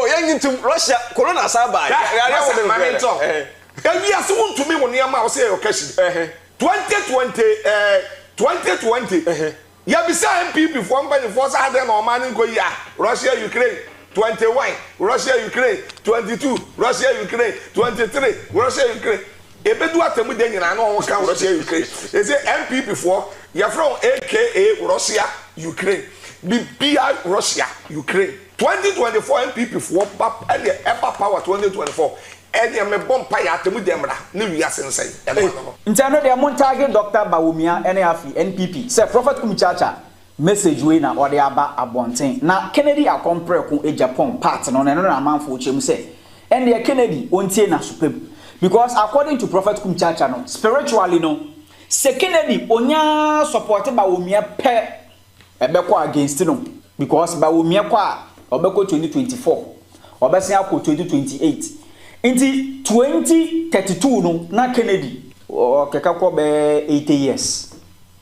yan into Russia corona saba ya wo mamento ewi ase wontumi wo niam a wo se okashi 2020 ya bisa MPP for mbani for sa de no man nko yi Russia Ukraine 21 Russia Ukraine 22 Russia Ukraine 23 Russia Ukraine ebedu atemu de nyina na wo kan Russia Ukraine e say MPP for ya from aka Russia Ukraine BPI Russia Ukraine 2024 MPP for and ever power 2024 ene me bompa ya atemu demra ne wi asensen ntano de montage Dr. Bawumia ene afi NPP say prophet kumchacha message we na ode aba abonten na Kennedy Akompre Agyapong part no na amanfo chem say ene Kennedy ontie na supem because according to prophet kumchacha no spiritually no se Kennedy onya support Bawumia pe ebekọ against no because Bawumia kwa obekọ 2024 obesia akọ 2028 nti 2032 no na Kennedy keka kọ be 80 years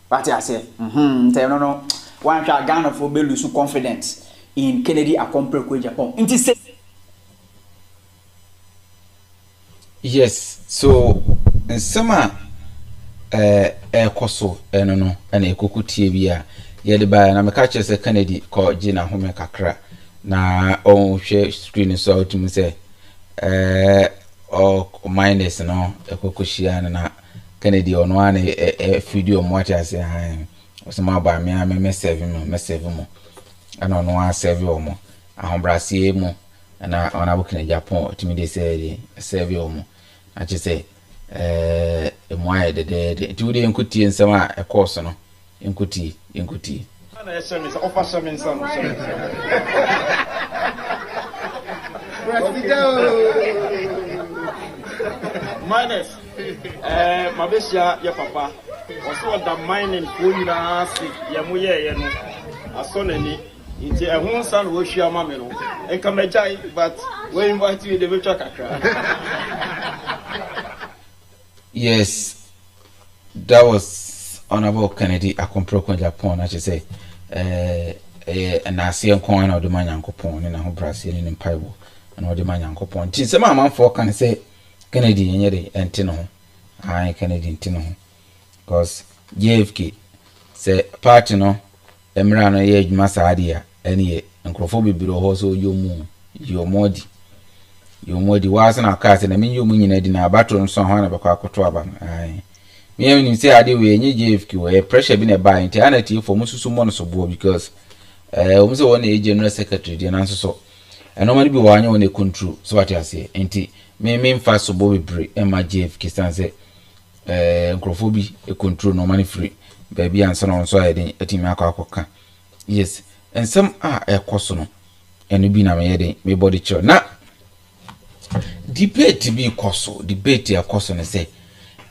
what I say nti no one shall Ghana for be lose confidence in Kennedy accompany ko Japan nti say yes so nsema ekoso eno no na ekokutie bia yede ba na meka che se Kennedy ko gina home kakra na on hwe screen so ultimate say o minus no ekokushia na Kennedy ono ana video mo what I say han osema ba me serve mo ana ono a serve omo ahombrasie mu na ona bukina Japan ultimate say serve omo achi say moye de ti wudi enkuti ensama e course no enkuti na SMS offer some some minus mabesia ya papa also the mining ko nyina se ya moye no asonani nti ehun san wo hwia ma me no enka mejai but we invite you the virtual kakra. Yes, that was Honorable Kennedy Akomproko Japan. I should say, and I see a coin of the Manyankopon in a Brazil in Paibo and all the Manyankopon. Tis a man for can say Kennedy and Yeri and Tino. I Kennedy and Tino. Because JFK say, Partino, Emrano Yage Masadia, and ye, and Crophobi below also your moon, your modi. You modi wasn't a cat and I mean you mean in a battle and so on about Quacotuaba. Aye. Me when you say I do we any JFQ, a pressure been a buy eternity for Musu Monos of war because almost one a general secretary, the answer so. And normally be one on a control, so what I say, ain't it? Me mean fast so Bobby break and my JFK stand say, Crophobi, a control no money free, baby and son on so I didn't a team aqua. Yes, and some are a cosono, and you be na me me body chur. Now, debate be koso debate ya koso ne say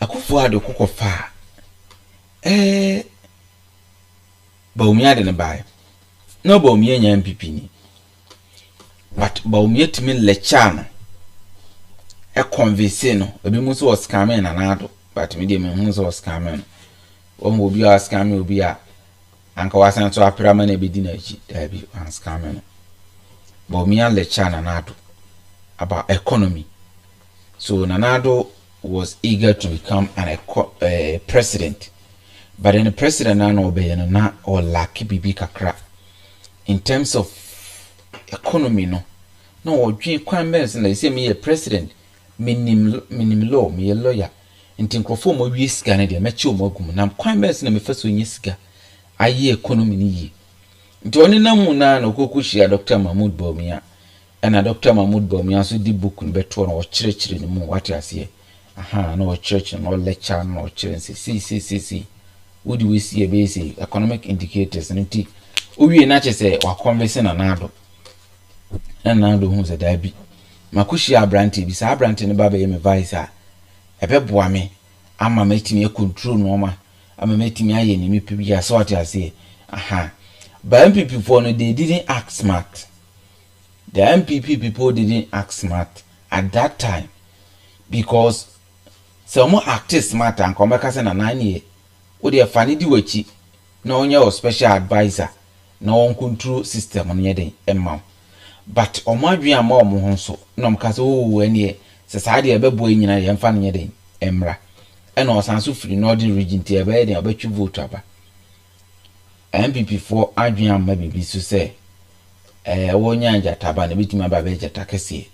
akufo ade kokko fa Bawumia de ne bae no Bawumia nya NPP ni but Bawumia timi lecture no convince no ebi mu so was scamming na nado but me dey me hu so was scamming o mo obi a scamming obi a anka wasan so apirama na ebedi na echi da bi an scamming Bawumia lecture na nado about economy. So Nanado was eager to become a president. But then the president na or lucky bibi kakra. In terms of economy no or dream crime and they say me a president minim law me a lawyer. In tinkrofo mo wi sika na de mechi mo gum na crime na me faso nyi sika aye economy ni yi. Nti oni na mu na no kokushia Dr. Mahmoud Bawumia. And Dr. Mahmoud Bawumia so di book beto na o chire ni mu what you say aha na o church na o lecture na o chire see what do we see basic economic indicators nti o wie na che say wa converse na nado na nado hu se da bi makushi abranti bi sa abranti ne baba ye me vice ebeboa me ama matimi control no ma ama matimi aye ni me pibi ya so what you say aha but NPP for no they didn't act smart. The NPP people didn't act smart at that time because some acted smart and come back as an 9 year. Would they funny do it? No, your special advisor, no one control system on your day, Emma. But on my dream, more monso, no, because any society a baby in a funny day, Emra. And also, so free northern region to a bed, I bet you vote up. NPP for Adrian maybe be to say. Wonya jataba na bitima ba be jata kese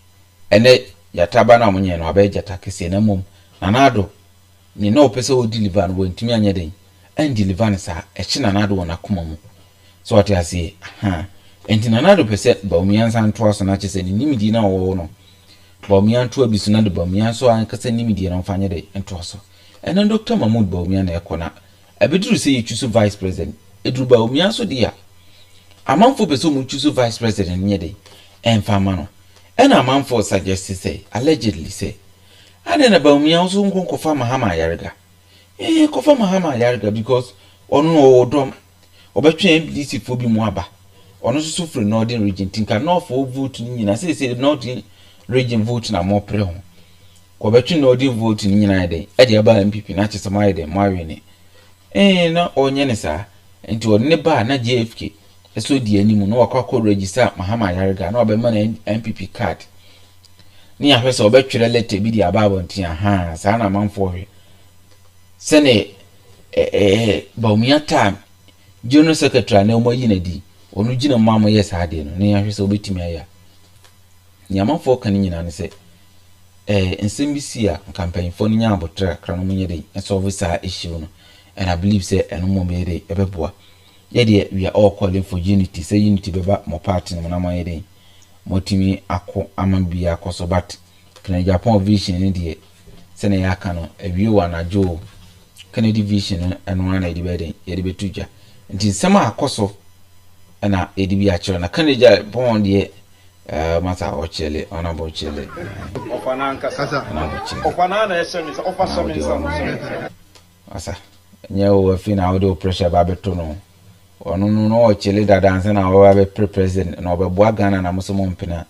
ene jataba na munye no ba jata kese na mum nanado ni no pese o deliver no ntimi anya den en deliver ne sa e chi nanado wona koma mu so what I say enti nanado pese Bawumia nsan to so na chese ni nimidi na wo no Bawumia nto abisu na de Bawumia so an kase nimidi na mfanye de nto so ene Dr. Mahmoud Bawumia na ekona abeduru say you choose vice president eduru Bawumia so dia amanfo beso mu choose vice president nyede enfama no and amanfo suggest say allegedly say and then Bawumia also nkonkofa Mahama Ayarega kofa Mahama Ayarega because ono odom obetwe MDC fo bi mu aba ono so free northern region tinka north vote ni nyina say northern region vote na mo pre ho ko betwe northern vote ni nyina ede e de aba NPP na che sama ede mo awe ni na onye ne sa enti one ba na JFK eso di animu no wakọ register Mahama Ayarega na obema na NPP card ni ahwe so obetwere letter bi di ababo ntia ha sa na manfo hwe sene Bawumia time General Secretary na omo yina di onu gina mama yes ade no ni ahwe so obetimi aya ni amanfo kan nyina ne se nsem bi si a campaign for nya abotra kra no munye dey so visa issue no and I believe say eno mo mere ebeboa ye we are all calling for unity say unity beba mo party no na man dey motimi akọ amambia akoso but kana Agyapong vision ni dey se na yaka no ewie wa na jo Kennedy vision eno na dey beden ye dey betuja nti nsema akoso na edibi a kire na Kennedy Agyapong dey mata ochele ona bo chele ofana nkasa ofana na esemi so ofa so asa nyewo afina audio pressure ba beto no onu no ochele dada anse na wo ba president na obeboa Ghana na muso mpena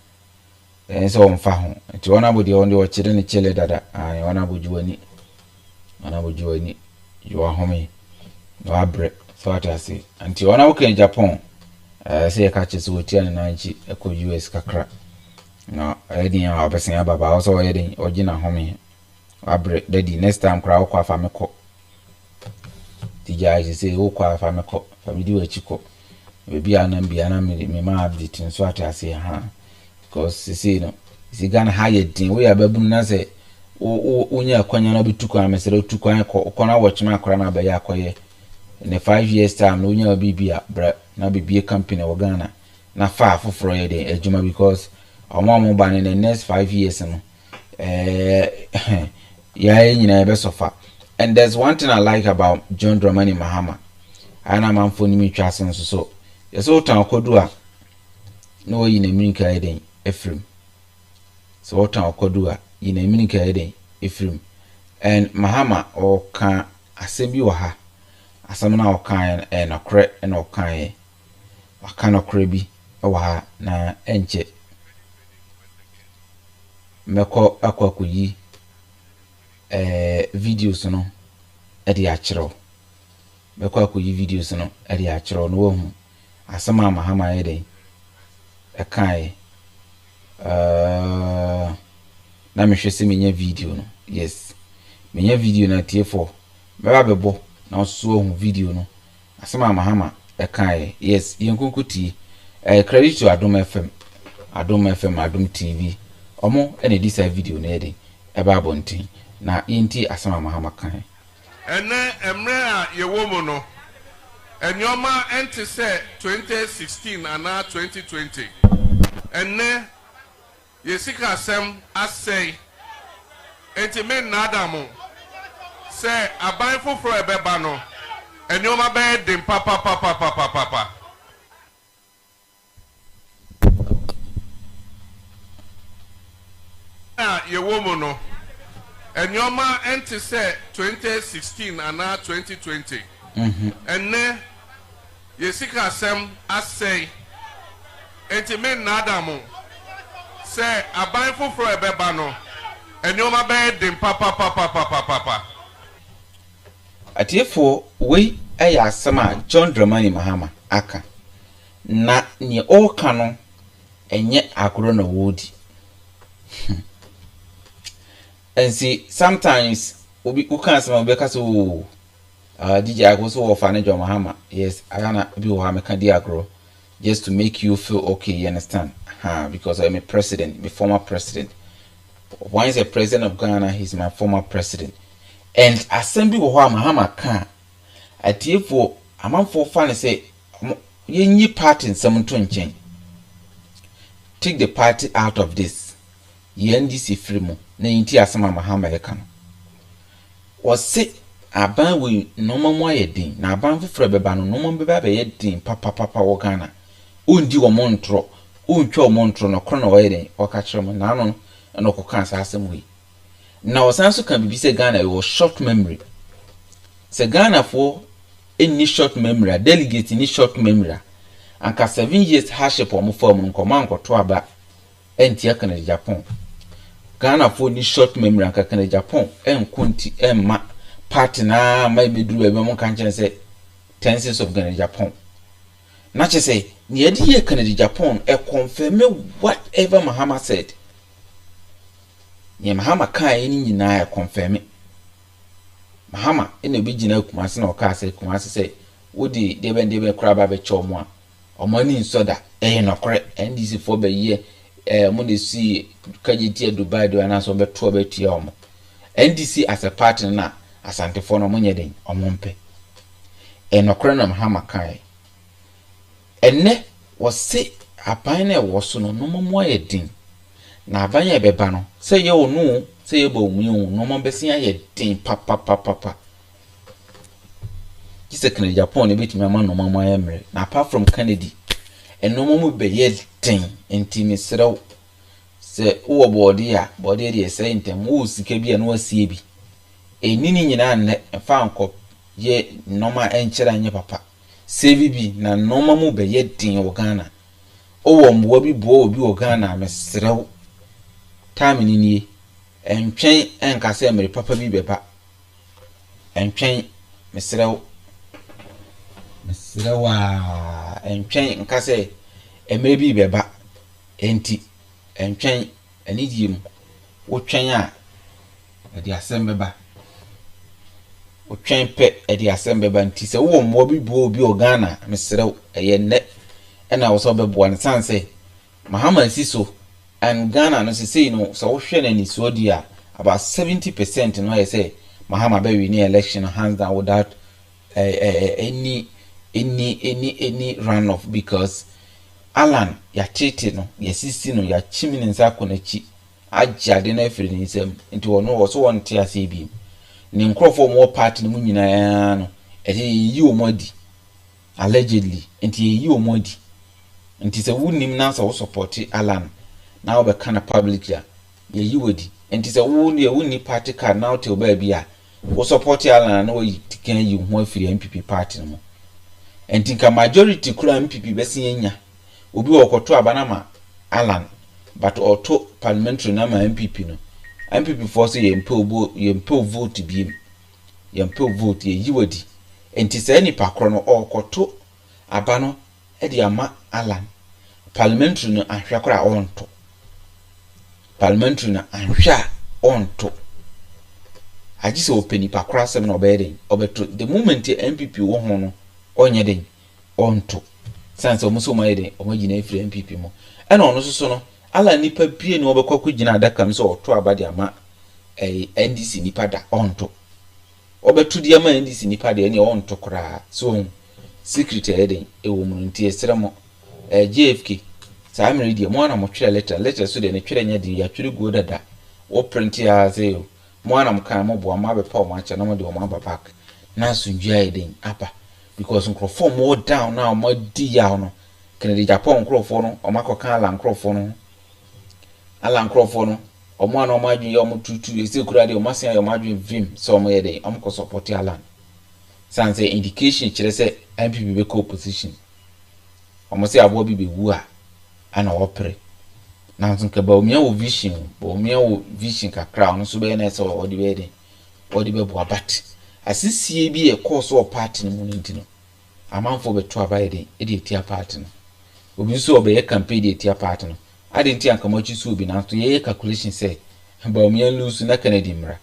enso omfa ho nti ona bo de onde ochele ne chele dada ona bo juani you are home no abre so atasi nti ona wo kan Japan say catch so wetia na nchi eko US kakra na edin ya obesan ya baba also edin ogina home abre daddy next time kra kwa fa meko tija say wo kwa fa meko family we chiko we bia na me ma update nso atase ha because see no is Ghana higher din we ababu na say onya akwanya na bituko amesere tukwan ko na watchman akra na ba ya akoye in the 5 years time no nya bibia bra na bibia company wo Ghana na fa afoforo ye den ejuma because omo ban in the next 5 years no ya nyina be sofa. And there's one thing I like about John Dramani Mahama ana manfo ni mitwa sen so yeso tan kodu a no yi na minika eden Efrim so tan kodu a yi na minika eden Efrim and Mahama o kan asembi wa ha asam na okan na kre na okan waka na kre bi wa ha na enche meko akwakuyi videos no e di achiro meko akwakuyi videos no e di achiro no wo asama Mahama Ayarega e kan na mehwese menya video no yes menya video na tie4 beba bebo na so hu video no asama Mahama e kan yes yenkunkuti credit to Adom FM Adom TV omo ene di sa video na ede e ba bontin na yinti asama Mahama kan ene emre a yewo mu no enyoma ente se 2016 ana 2020 ene yesika asem asay enti men na adamu se aban foforo ebeba no enyoma be dem papa yewo mu no enyoma ente se 2016 ana 2020 ene yesika asem asay enti men na adamu se aban foforo ebeba no enyoma be dem papa atiefo we aya asama John Dramani Mahama aka na ni oka no enye agro na wodi and see sometimes obi ukan sama be kaso DJ agro so ofane John Mahama yes agana bi wo ha me kan di agro just to make you feel okay, you understand? Because I'm a president, my former president. Once a president of Ghana, he's my former president. And assembly wa Mahama kan atiefo amanfo fa ne say yenyi party nsem to nchen. Take the party out of this. NDC free mo na yinti asama Mahama Ayarega no. Was say aban we no mo ayedin na aban foforo beba no mo beba be yedin papa wo Ghana. Undi wo montro untwa wo montro no krono wo yedin o ka kire mo na no no ko kan sa asem we. Na wasanso kan bibi se Ghana was short memory. Se Ghana for any short memory, delegate any short memory. anka 7 years hardship omo form nkoma nkoto aba entia Canada Japan Ghana for ni short memory anka Canada Japan enkunti emma party na mai beduru ebe mo kan chen say tenses of Canada Japan na che say ni edi ye Canada Japan confirm whatever Mahama said ni Mahama kan ni nyina confirm Mahama ene bi gina Kumasi na oka say Kumasi say wodi debe kura ba be chomo a omani nsoda nokore NDC for be ye mo de si kageti Dubai do na so be to be tie omo NDC as a partner na asante for no monye den omompe nokore na Mahama kai enne wose apan na woso no mo ye din na abanya beba no say ye onu say ye Bawumia no mo besia ye din papa Kise Canada Japan ebetimi ama no mama emre na apart from Kennedy eno mo be ye den ntimi serew se wo body dey say ntem wo sika bia no asie bi enini nyina nne fa anko ye noma enkyera nye papa save bi na noma mo be ye den wo Ghana wo mbo bi bo obi wo Ghana me serew time ni nie entwen enkase emre papa bi beba entwen me serew Sirawa entwen nkase emre bi beba enti entwen anidiem wotwen a edi asem beba wotwen pe edi asem beba nti se wo mo bi bo obi o Ghana mesrew eye ne ena wo so bebo an sanse Mahama Siso and Ghana no say no so wo hwe na ni so di a about 70% no I say Mahama be win election hands down without any run off because Alan ya chete no ya sisi no ya chimini nsa konachi ajade na afiri ni nsam nti wono wo so wonte ase bi ni nkrofo mo party no nyina no ete yi omodi allegedly nti yi omodi nti se wunim na so support Alan na wo be kana public ya yi wodi nti se wuni party card na wo ba bia wo support Alan na wo tikan yi ho afiri NPP party no enti ka majority kura NPP besi nya obi okoto abanama Alan but auto parliamentary na ma NPP no NPP force ye mpe vote bi ye mpe vote ye yiwadi enti se ni pakro no okoto abano e di ama Alan parliamentary no ahwa kora onto parliamentary na ahwa onto agise openi pakro asem no obeden obeto the moment NPP wo ho no onye den onto sanse omuso mayede omagina efiri NPP mo ena ono soso no ala nipa pie no obekwa gina adaka mso oto abade ama NDC nipa da onto obetu dia ma NDC nipa de ene onto kra so secret eden ewo mu nti esremo JFK sa amiri dia mo na mo twere letter so de ne twere nya di ya twere go dada wo print ya zeo mo na mo kan mo bo ama be pa mo acha na mo de mo aba back na sunjua eden apa because nkrofo more down now more di ya no Canada Japan nkrofo no o makoka ala nkrofo no omo na omo adwen omo tutu ese kura de omo asen omo adwen vim so omo ye de omo ko support Alan sanse indication kire se NPP be co opposition omo se abo bi bewu a ana opere na nso ka Bawumia wo vision kakra no so be na se o de be de o de be bo abat asisie bi e course o party no mu ntino amanfo beto abaide e de tia party no obi so obe ye campaign de tia party no ade ntia nkamachi so obi na to ye calculation say Bawumia lose na Canada mra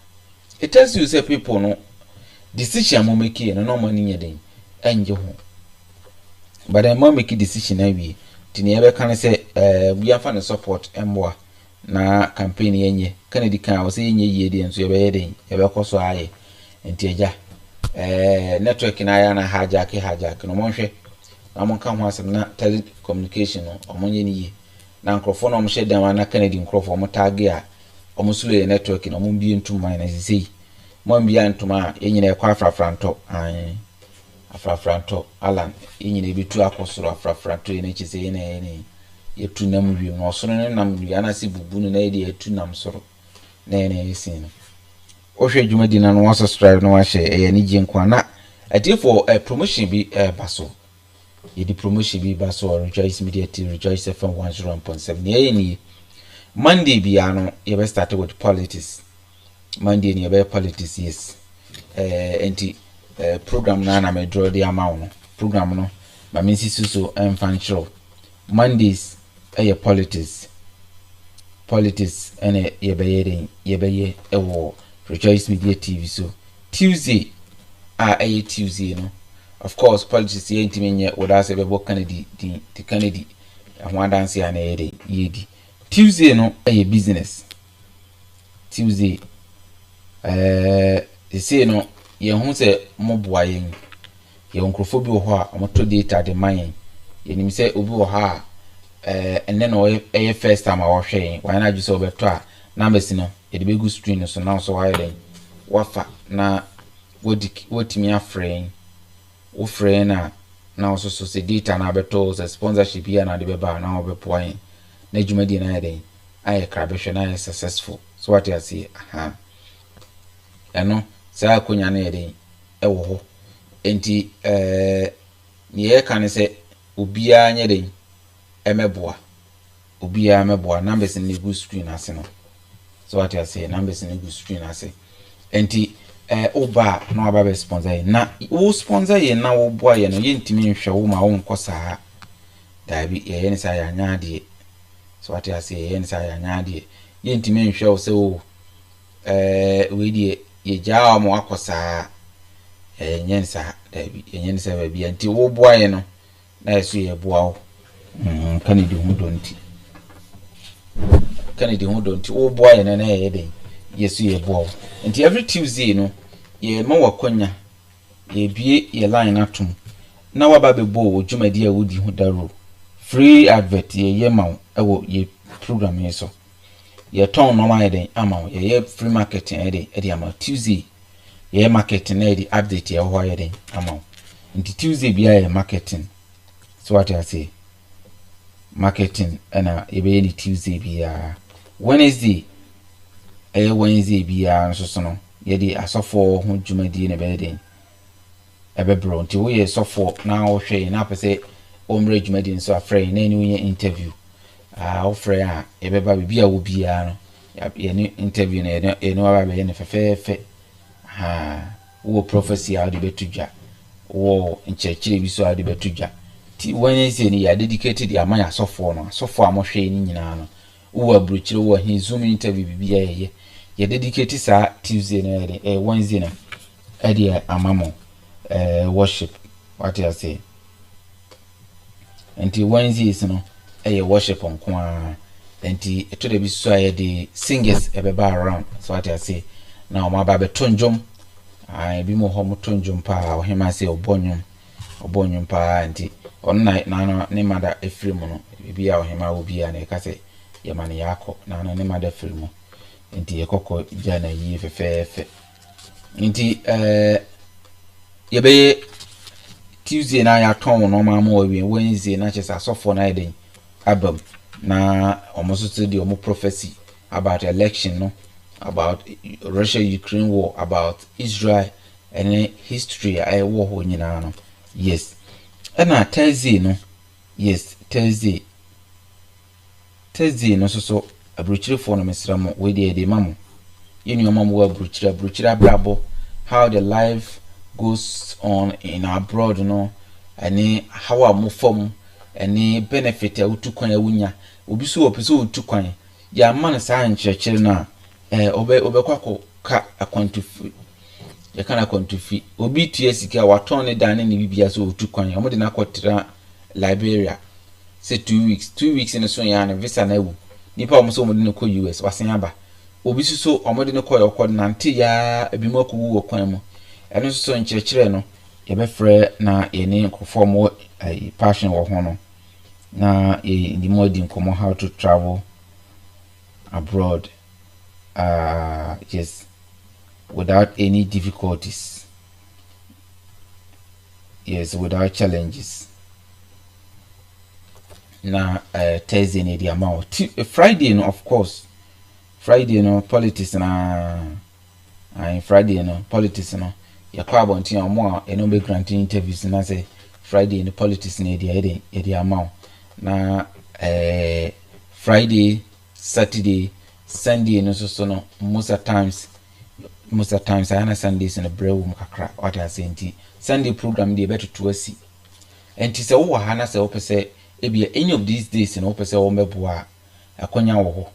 it tells you say people no decision mo make no no money nyeden enje ho but dem mo make decision na wi tini ebe kan say we afa ne support emboa na campaign yenye Canada kan o say yenye yie de nso ebe ye den ebe koso aye enti eja network na ya na hijack no monhwe na mon kan ho asem na telecommunication no omonye ni yi na nkrofo no mo hye dan na Canada nkrofo mo tag a omo sule network no mo bi ntuma na sisi mo bi antuma yenyina ekwa afrafranto afrafranto Alan yenyina bitu akosoro afrafranto ene chise ene yetu nam wi no so no nam wi anase bubu no na ye yetu nam soro na ene yesin no ohwe dwumadi na no wa subscribe no wa share e ni gye nkwa na ade for promotion bi baso Ye promotion bi ba so Rejoice Media TV, Rejoice FM 101.7. Ye ni Monday bia no ye be start with politics. Monday ni ye be politics, yes. Program na me draw the amount. Program no ma me so emfanchro. Mondays politics. Politics ene ye be ewo Rejoice Media TV. So Tuesday Tuesday no. Of course, politics ye intimate without say be Kennedy the Kennedy. I want dance ya na ye Tuesday no business. Tuesday they say no ye hu say mo boa yen. Ye onkrofo bi wo ho a mo to data de man. Ye nim say obi wo ha and then first time I was sharing why not just over to numbers no ye de be go screen so now so why then wafa na what me afraid wo friend na also so say data na beto so sponsorship here na de be ba na obe point na dwumadi na yeden aye krabehwe na successful so what you say eno say akonya na yeden ewo ho enti ni ye kan say obia nyeden emeboa obia meboa numbers in the good screen ase no so what you say numbers in the good screen ase enti oba no aba be sponsor na wo sponsor ye na wo boa ye no ye ntimi nhwe wo ma wo nkosa da bi ye ne sa ya nya de so what you say ye ne sa ya nya de ye ntimi nhwe wo se wo we die ye ja mo akosa nyensa da bi ye nyensa ba bi nti wo boa ye no na yeso ye boa wo Kennedy hu donti wo boa ye na ye de yeso ye boa wo nti every Tuesday no ye ma wakonya ye bie ye line atum na waba be bo wo dwumadi a wodi hu daro free advert ye ma wo ewo ye program ye so ye ton no ma ye den ama wo ye free marketing e de ama Tuesday ye marketing na ye update ye ho ye den ama wo nti Tuesday bia ye marketing so what I say marketing na ye be ni Tuesday bia Wednesday bia so no ye di asofo ho dwumadi na be den ebebro nti wo ye sofo na wo hwe na pese omre dwumadi nso afre na ni wo interview wo frɛ a ebeba bibia wo bia no ye ni interview na ye no aba be ne fefefe wo prophecy a de betudwa wo nkyerɛkyerɛ bi so a de betudwa ti Wednesday ni ya dedicated ya man asofo no asofo a mo hwe ni nyina no wo abrochire wo hin zoom interview bibia ye dedicate sa Tuesday na Wednesday na amamo worship what you say enti Wednesday is no worship onko enti eto de bi so the singers ebeba around so what you say na o ma ba be tonjom bi mo ho mo tonjom pa o hema say obonyum pa enti on na ne mada efrem no bibia o hema wo bia na e ka say ye mane yakọ na ne mada efrem nti yekoko jana yi fefefe nti ye be Tuesday na ya ton no ma mo wi Wednesday na chesa sofo na eden album na almost to the prophecy about election no about Russia Ukraine war about Israel and history I war ho nyina no yes na Thursday no yes Thursday no so abruchire for no mesra mo we de mamo yenu mamo wa abruchire abrabo how the life goes on in abroad no ani how amufom ani benefit a utukwan awunya obi so opeso utukwan ya man sa nkyerɛkyerɛ na obekwa ka akwantufi ya kana akwantufi obi tue sika waton ne dan ne bibia so utukwan omode na akotra Liberia say 2 weeks in so ya na visa na ewu nipa omo so omode ne ko US wasen aba obi so omode ne ko yokọ nante ya ebimu akwu wo kwan mu eno so nkyerɛkyerɛ no ye be frɛ na ye ne nkofo mo passion wo ho no na ye ndi mo di nkomo how to travel abroad yes without any difficulties, yes, without challenges. Na Thursday ni the amount Friday no, of course Friday no politics na Friday no politics no ya kwa bonti omo eno be granting interviews na say Friday in the politics ne the amount na Friday, Saturday, Sunday no so no most of times I understand this in a brew kakra what I say Sunday program dey better to see and say wo ha na say wo pese e be any of these days no pese wo meboa akonya wo ho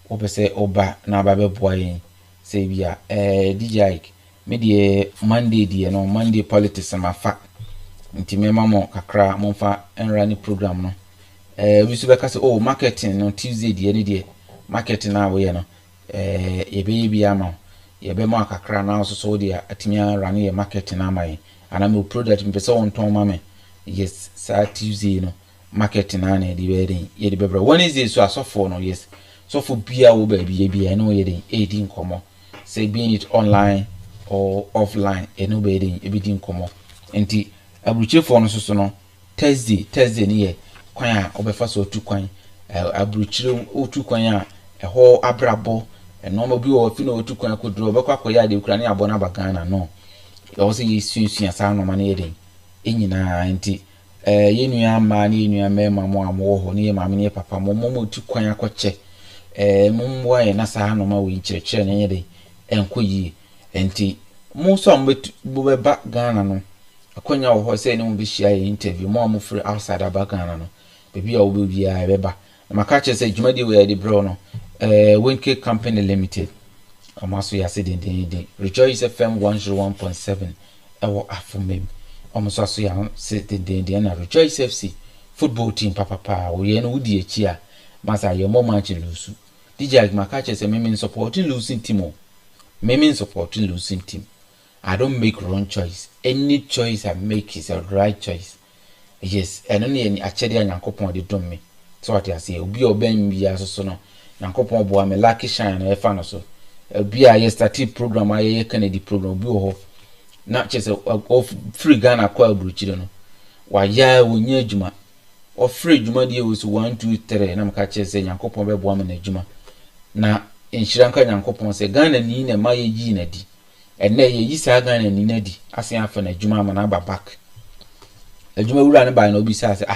wo pese oba na ba beboa yin say bia DJ me dey Monday dey no Monday politics ma fa nti me mamo kakra mo fa enrani program no we so be say oh marketing no Tuesday dey any dey marketing na we no ebe bia ma yebe mo kakra na so dey atimia run ye marketing na mai ana me product me pese won ton ma me yes sa Tuesday no marketing na na dey be ye dey be Wednesday so asofo no yes so for bia wo ba bia no ye dey 18 komo say being it online or offline no be dey e be din komo enti abruchefo no so no Thursday ni ye kwan a obefa so otu kwan abruchire otu kwan a ho abrabo no ma bi wo fi no otu kwan ko dro bekwa ko ya de kura ne abo na bagana no o se yesunsua sa no ma ne yeden enyina enti yenua ma ne yenua mema mo amo ho ne ma me ne papa mo otu kwan akoche mo wa ye na sa no ma we nkyerekere ne yeden enko yi enti mo so ambo be ba Ghana no akonya wo ho se ne mo be share interview mo am free outside abagana no bebi a wo be bia beba na maka che se dwumadi we de bro no Winke Company Limited amaso ya se den Rejoice FM 101.7 ewo afumem amaso aso ya se den na Rejoice FC football team papa wo ye no wudi echi a masa ye mo match lusu DJ maka che se me supporting losing team losing team. I don't make wrong choice. Any choice I make is a right choice. Yes, and only any actually Yankopon de dom me. So what I say, obi oben bi aso no. Yankopon bo am lucky shine e fa no so. Obi a yesterday program aye Kennedy program obi ho. Na che say of free Ghana kwa bruchire no. Wa ya wonye adwuma. Of free adwuma de we so 1 2 3 na maka che say Yankopon be bo am na adwuma. Na Inshiranka Yankopon say Ghana ni na ma ye yi na di. Enne ye yi sa Ghana ni na di. Asen afa na adwuma ma na ba back. Adwuma wura ne ba na obi sa say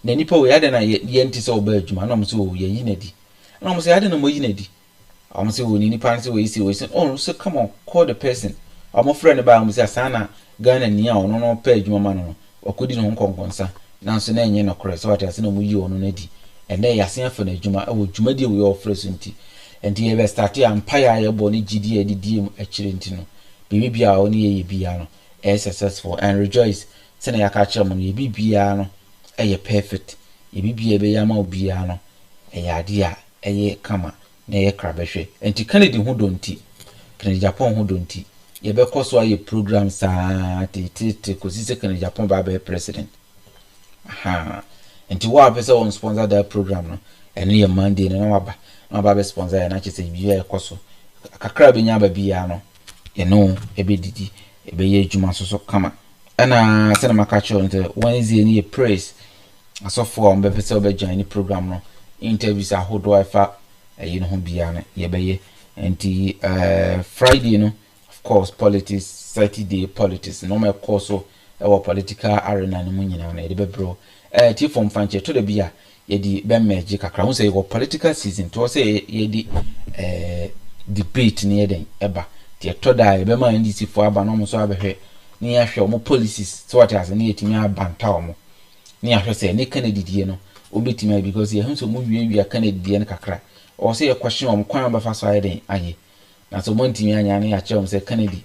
na nipa we ade na ye nti so ba adwuma na mo so ye yi na di. Na mo say ade na mo yi na di. Am say wo ni nipa say we say oh so come on call the person. Am friend ba mo say sana Ghana ni a ono no pa adwuma ma no. Okodi no nkonkonsa. Na so na enye no kore so wate ase na mo yi ono na di. Enne ya asen afa na adwuma wo adwuma di we offer so nti. Enti ye be start empire ye bo ni gidi e di mu akire nti no. Bibi bia oni ye bia no successful and rejoice sene yakachira mo ye bibia no perfect ye bibia be ya ma obia no ade a kama na ye krabehwe enti Kennedy hu donti Kennedy Japan hu donti ye be koso aye program sa tete kosise Kennedy Japan ba be president enti wa pesa on sponsor that program no ene ye Monday na ba be sponsor ya na chese bia ye koso kakra be nya ba bia no no ebe didi ebe ye adwuma so kama ana sene makacho nte Wednesday ni praise asofo on be pese obe join ni program no interviews ahodo afa you know bia na ye be ye enti Friday no of course politics Saturday politics no me course so political arena no nyina na ye be bro ti form fanche to the bia ye di be meje kakra hu say political season to say ye di debate ni eden eba toda ebe ma ndisi fo aba no mo so abehwe ni ahwe o mo policies so what as ni etimi abanta o mo ni ahwe se ni Kennedy die no obetimi because ye hunso mo wiewia Kennedy die no kakra o se ye question o mo kwan ba fa so ayeden aye na so mo ntimi anya na ya che o se Kennedy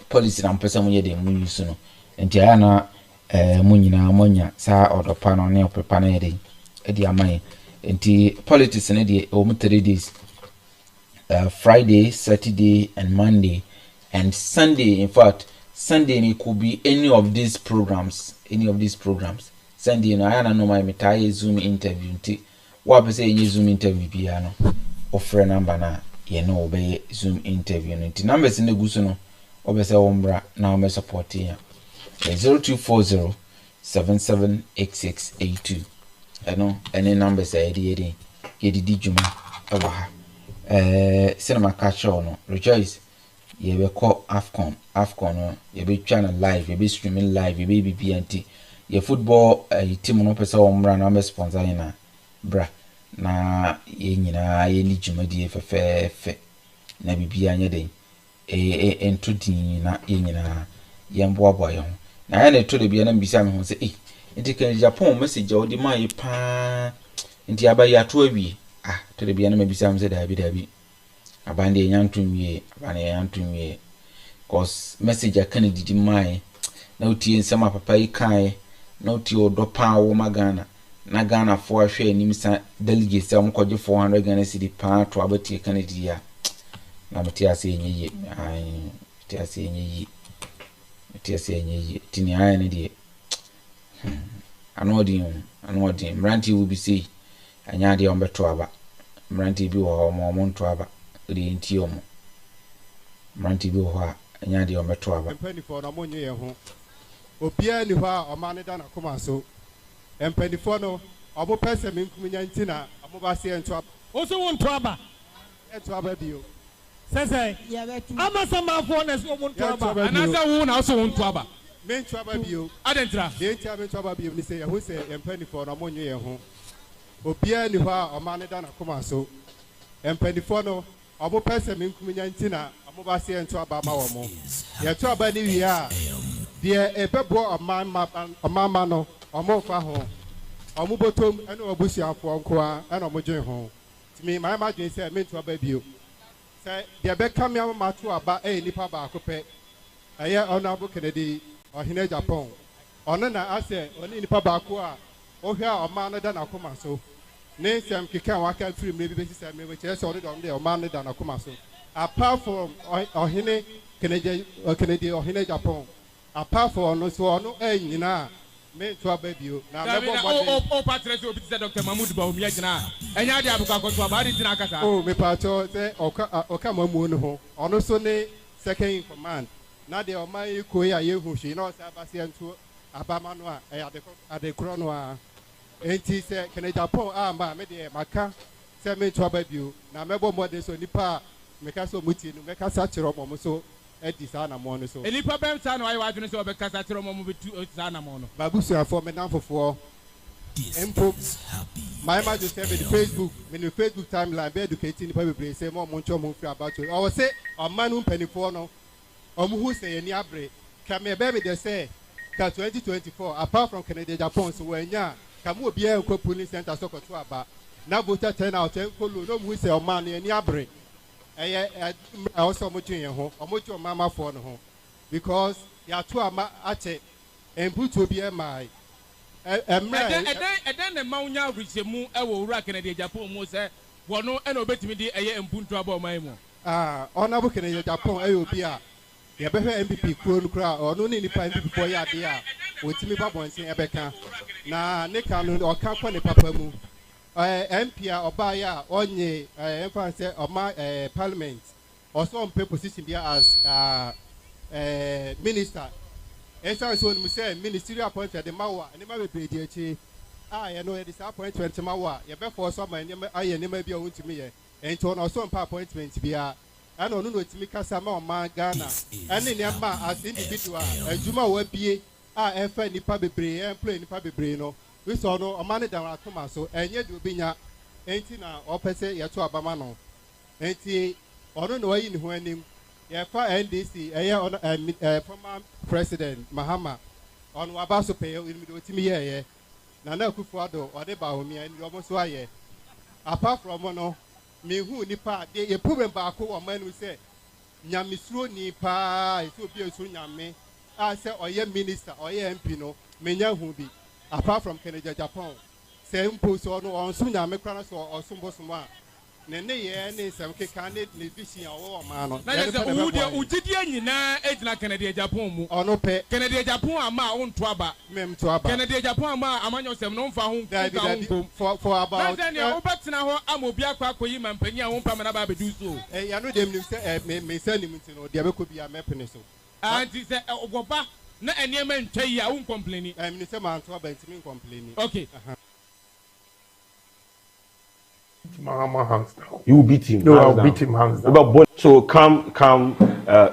policy na mpesa mo ye de mo use no enti aya na mo nyina monya sa odopa no ne opepa na yeden e di amaye enti politics ne de o mo 3 days Friday, Saturday, and Monday, and Sunday. In fact, Sunday it could be any of these programs. Sunday, I don't know my metay Zoom interview. What I say Zoom interview piano. Offer number na obey Zoom interview. Numbers in the gusono. Obey ombra now me support here. 0240 778682. I know any numbers I did. Get the juma. Cinema catch on Rejoice yɛbɛkɔ afcon no yɛbɛtwa no live yɛbɛstreaming live yɛbɛbibi anti yɛ football team no pɛ sɛ wɔmmra na wɔbɛ sponsor yɛn na bra na yɛn nyinaa yɛni dwumadie fɛfɛɛfɛ na bibia nyɛ den ɛnto din na yɛn nyinaa yɛmboaboa yɛn ho na yɛn na ɛtɔ de bia na mbisa me ho sɛ nti kan Japan message a wɔde ma yɛ paa nti aba yɛ ato awie tɔ de bia na mabisa me sɛ daabi abande yantum wie cause message a kan didi mai na utie nsɛm papa yi kan na utie odo pa wo magana na Ghana fo ahwɛ anim sa delegates am kɔgye 400 Ghana cedi pa to abatie kan didi ya na meti ase enye yi tini aya ne die anodin mranti will be say anya de ombeto aba mranti bi wo mo monto aba de nti omo mranti bi wo ha anya de ombeto aba empanifo na monye ye ho obia ni ho a omane da na koma so empanifo no obo pese minkum nya nti na obo ba se ento aba o so won to aba ento aba bio sese ama sama fo na so won to aba anasa wo na so won to aba men to aba bio adentra de nti aba to aba bio ni se ye ho se empanifo na monye ye ho obia ni ho a omane da na koma so empanifo no obo pese minkum nya nti na obo ba se ento aba ma wo mo ye to aba ni wi a de ebebo omama no omo fa ho omo botom ene obusuafo nko a ene omo dwen ho timi my imagine say men to aba bio say de be kam ya ma to aba nipa ba akopɛ ɛyɛ honorable Kennedy Ohene Agyapong ono na ase oni nipa ba ko a ohwe a oma no da na koma so ne nsɛm keka wa ka firi me bi be sɛ me we kyerɛ sɛ ɔde dɔm de oma no da na koma so apart from Ohene Kennedy Ohene Agyapong apart from no so ono nyina me to ababio na mebo mo o patrese obi tse Dr. Mahmoud Bawumia gina enya de abuka koto abadi tina kasa me pato se oka mamu no ho ono so ne second in command na de o mai ko ya yehu hwi na o sa ba se nto abama no a ade kro no a enti se Kennedy Agyapong ma me de maka se me to ababio na mebo mo de so nipa meka so muti no meka sa kire mo so edi sa na mo no so enipa bem sa na wai wadwene so obeka sa kire mo betu sa na mo no babusuafo me dan fofo empo my image say me the Facebook timeline be educating nipa bebre say mo ncho mo free about it I say omanu mpanifo no omu hu say ani abre ka me be dey say ka 2024 apart from Kennedy Agyapong so wanya ka mo obi en ko police center so koto aba na voter turn out en ko lo no mu say omanu ani abre also much ho omochi mama for no ho because ya to ama ache embuto bi e mai eden ne maunya rishemu e wo wura Kennedy Agyapong mu se wono e na obetimi di eye empuntu aba omai mu honorable Kennedy Agyapong e obi a ye be hwe NPP kuro no kura ono ni nipa NPP for ya de a otimi babonsen e beka na ne ka no o ka kwa ne papa mu MP oba ya onye emphasize oma parliament also on pay position there as minister esa so we say ministerial appointment the mawa and ma be di echi you know this appointment mawa ye be for some aye ne ma bia wontumi ye ento no so on appointment bia and onu no timi kasa ma o ma Ghana and ne ma as individual adwuma wa bie efa nipa bebre employ nipa bebre no we saw no a man down at Kumasi so enye do binya enti na opese ye to abama no enti ono no yi ni ho anim ye fa NDC former president Mahama on wabaso pay we do timi ye na Akufo-Addo ode Bawumia ni omo so aye apart from no me hu nipa de ye problem ba ko o man we say nyamesuro ni pa so bi esuro nyame say oye minister oye MP no menya hu bi apart from Kennedy Agyapong say imposo no on so nyame kra so osumbosumo a ne ye ne sem keka ne vision o ma no na je wo de ugidi anyina ejina Kennedy Agyapong mu ono pe Kennedy Agyapong ama onto aba mem to aba Kennedy Agyapong ama amanyo sem no mfa ho for about na ne obetena ho amobi akwa akoyi mampani a won pamana ba bedu so ya no dem nim say me say nim ntino de be ko bia mepene so anti say ogoba na enema ntwa yi a won complain me say man to aba ntimi complain okay Mahama hands down. You beat him. No, I'll beat him hands down. So come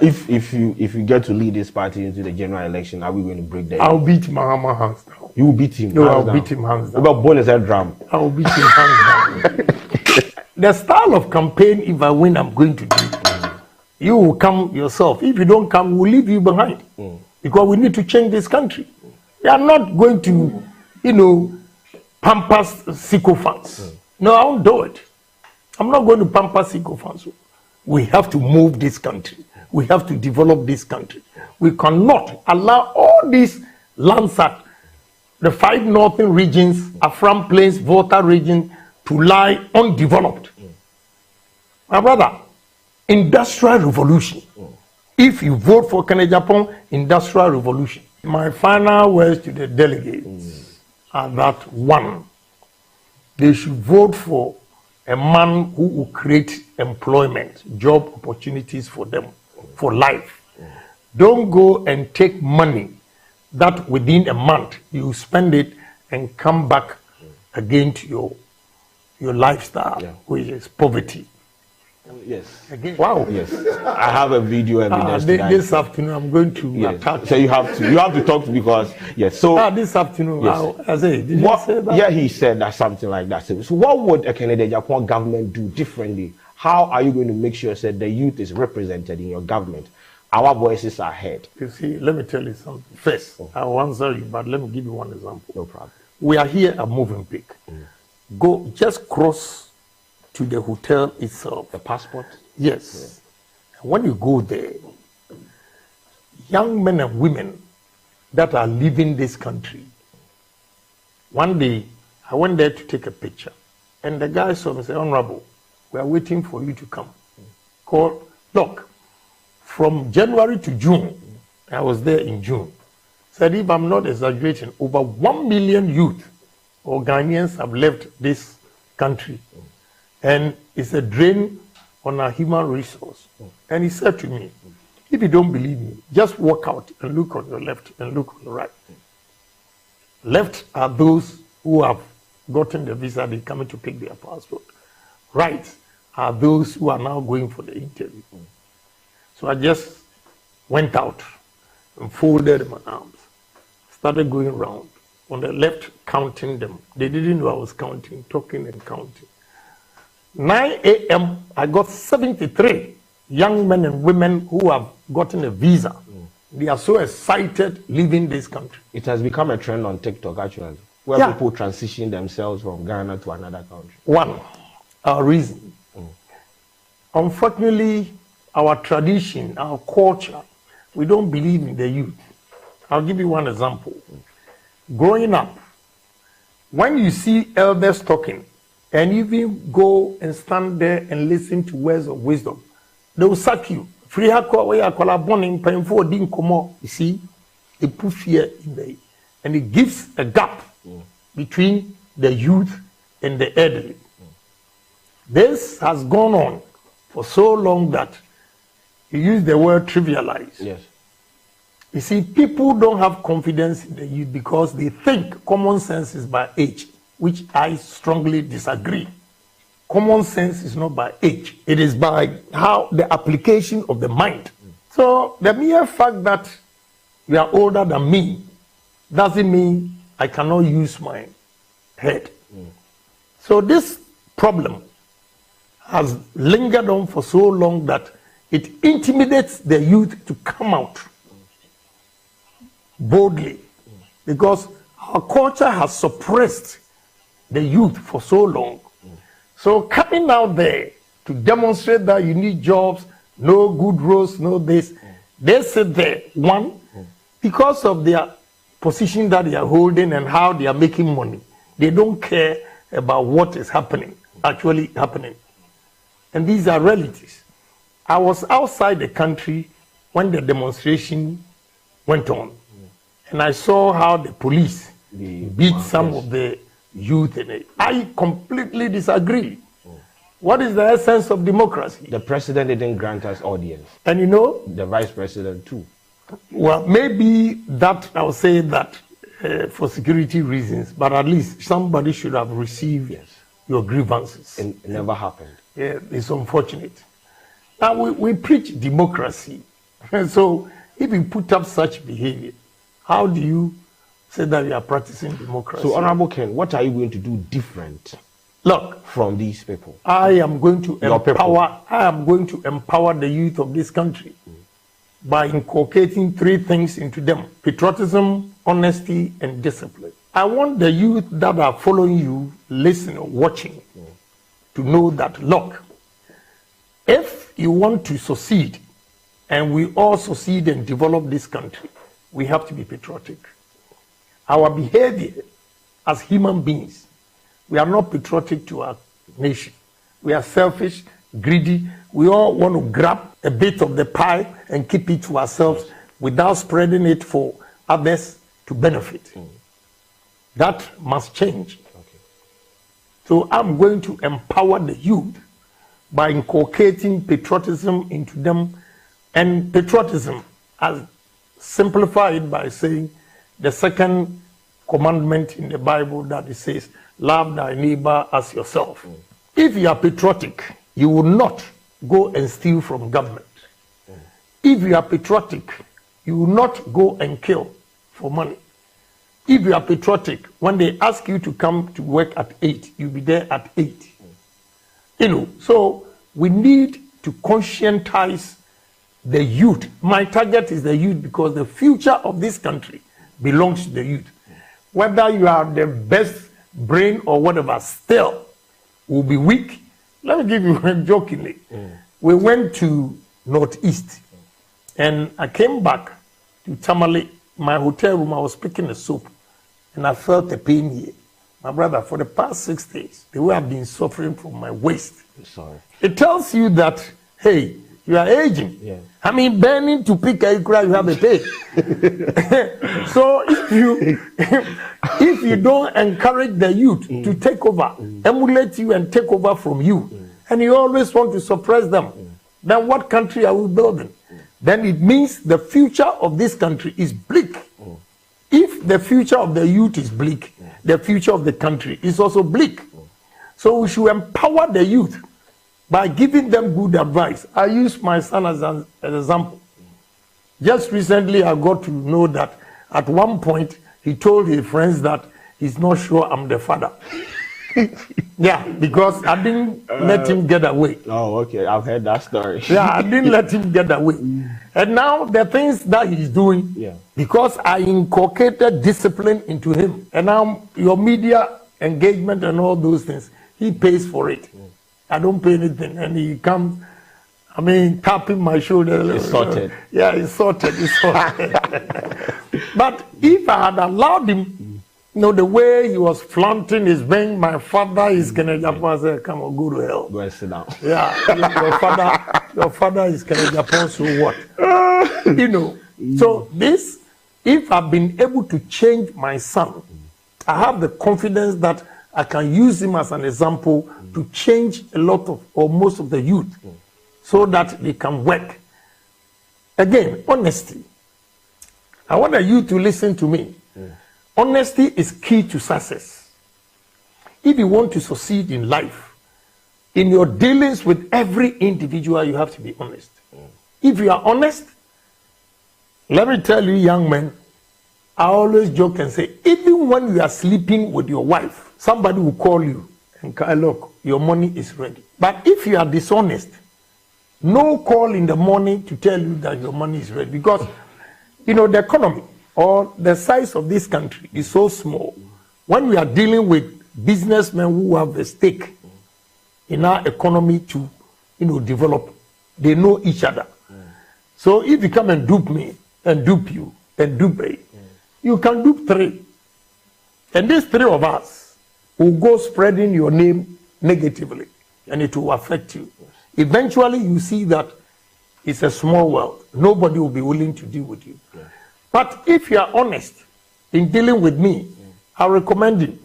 if you get to lead this party into the general election, are we going to break the? I'll beat Mahama hands down. You will beat him. No, I'll beat him hands down. What about bonus and drum? I'll beat him hands down. The style of campaign, if I win, I'm going to do. You will come yourself. If you don't come, we'll leave you behind. Because we need to change this country. We are not going to, pamper sycophants. No, I won't do it. I'm not going to pamper sycophants. We have to move this country. We have to develop this country. We cannot allow all these lands at the 5 northern regions, Afram Plains, Volta region, to lie undeveloped. My brother, industrial revolution. If you vote for Agyapong, industrial revolution. My final words to the delegates are that, one, they should vote for a man who will create employment, job opportunities for them, for life. Don't go and take money that within a month you spend it and come back again to your lifestyle, which is poverty. Yes. Again. Wow. Yes. I have a video evidence. This afternoon I'm going to attack. So you have to talk to, because so this afternoon I say, did what, you say that? Yeah, he said that something like that. So what would a Agyapong government do differently? How are you going to make sure that the youth is represented in your government? Our voices are heard. You see, let me tell you something. First, I'll answer you, but let me give you one example. No problem. We are here at Movenpick. Go, just cross to the hotel itself. The passport? Yes. And when you go there, young men and women that are leaving this country, one day I went there to take a picture, and the guy saw me and said, Honorable, we are waiting for you to come. Look, from January to June, I was there in June, said if I'm not exaggerating, over 1 million youth or Ghanaians have left this country. And it's a drain on our human resource. And he said to me, if you don't believe me, just walk out and look on your left and look on the right. Left are those who have gotten the visa, they're coming to pick their passport. Right are those who are now going for the interview. So I just went out and folded my arms, started going around. On the left, counting them. They didn't know I was counting, talking and counting. 9 a.m., I got 73 young men and women who have gotten a visa. They are so excited leaving this country. It has become a trend on TikTok, actually, where people transition themselves from Ghana to another country. One, our reason. Unfortunately, our tradition, our culture, we don't believe in the youth. I'll give you one example. Growing up, when you see elders talking, and even go and stand there and listen to words of wisdom, they will sack you. You see, they put fear in there. And it gives a gap between the youth and the elderly. This has gone on for so long that you use the word trivialize. Yes. You see, people don't have confidence in the youth because they think common sense is by age, which I strongly disagree. Common sense is not by age. It is by how the application of the mind. So the mere fact that you are older than me doesn't mean I cannot use my head. So this problem has lingered on for so long that it intimidates the youth to come out boldly, because our culture has suppressed the youth for so long. So coming out there to demonstrate that you need jobs, no good roads, no this, they sit there, one, because of their position that they are holding and how they are making money. They don't care about what is actually happening. And these are realities. I was outside the country when the demonstration went on. And I saw how the police beat some of the youth in it. I completely disagree. What is the essence of democracy? The president didn't grant us audience. And you know? The vice president too. Well, maybe that, I'll say that for security reasons, but at least somebody should have received your grievances. It never happened. Yeah, it's unfortunate. Now we preach democracy. And so if you put up such behavior, how do you say that you are practicing democracy? So, Honorable Ken, what are you going to do different? Look, from these people, I am going to empower the youth of this country by inculcating 3 things into them: patriotism, honesty, and discipline. I want the youth that are following you, listening, watching, to know that, look, if you want to succeed, and we all succeed and develop this country, we have to be patriotic. Our behavior as human beings, we are not patriotic to our nation. We are selfish, greedy. We all want to grab a bit of the pie and keep it to ourselves without spreading it for others to benefit. That must change. Okay. So I'm going to empower the youth by inculcating patriotism into them. And patriotism, as simplified by saying the second commandment in the Bible that it says, love thy neighbor as yourself. If you are patriotic, you will not go and steal from government. If you are patriotic, you will not go and kill for money. If you are patriotic, when they ask you to come to work at 8, you'll be there at 8. So we need to conscientize the youth. My target is the youth because the future of this country belongs to the youth. Whether you are the best brain or whatever, still will be weak. Let me give you jokingly. We went to Northeast and I came back to Tamale, my hotel room. I was picking a soap and I felt a pain here. My brother, for the past 6 days, the way I've been suffering from my waist. Sorry. It tells you that, hey, you are aging. Yeah. I mean, burning to pick a cry, you have a pain. So if you don't encourage the youth to take over, emulate you and take over from you, and you always want to suppress them, then what country are we building? Then it means the future of this country is bleak. If the future of the youth is bleak, the future of the country is also bleak. So we should empower the youth by giving them good advice. I use my son as an example. Just recently, I got to know that at one point, he told his friends that he's not sure I'm the father. Yeah, because I didn't let him get away. Oh, okay. I've heard that story. Yeah, I didn't let him get away. And now the things that he's doing, because I inculcated discipline into him. And now your media engagement and all those things, he pays for it. I don't pay anything. And he comes, tapping my shoulder. It's sorted. Yeah, it's sorted. It's sorted. But if I had allowed him, the way he was flaunting his being, my father is Agyapong. I said, come on, go to hell. Go and sit down. Yeah, your father is Agyapong, so what? So this, if I've been able to change my son, I have the confidence that I can use him as an example to change a lot of, or most of the youth, so that they can work. Again, honesty. I want the youth to listen to me. Honesty is key to success. If you want to succeed in life, in your dealings with every individual, you have to be honest. If you are honest, let me tell you, young men, I always joke and say, even when you are sleeping with your wife, somebody will call you and say, look, your money is ready. But if you are dishonest, no call in the morning to tell you that your money is ready. Because, the economy or the size of this country is so small. When we are dealing with businessmen who have a stake in our economy to, develop, they know each other. So if you come and dupe me, and dupe you, and dupe me, you can dupe 3. And these 3 of us will go spreading your name negatively, and it will affect you. Eventually, you see that it's a small world. Nobody will be willing to deal with you. But if you are honest in dealing with me, I recommend him.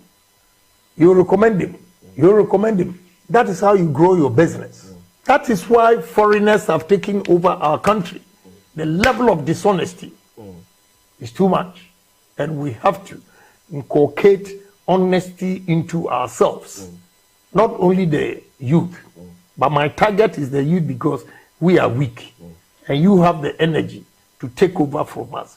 You recommend him. You recommend him. That is how you grow your business. That is why foreigners have taken over our country. The level of dishonesty is too much. And we have to inculcate honesty into ourselves. Not only the youth, but my target is the youth, because we are weak, and you have the energy to take over from us.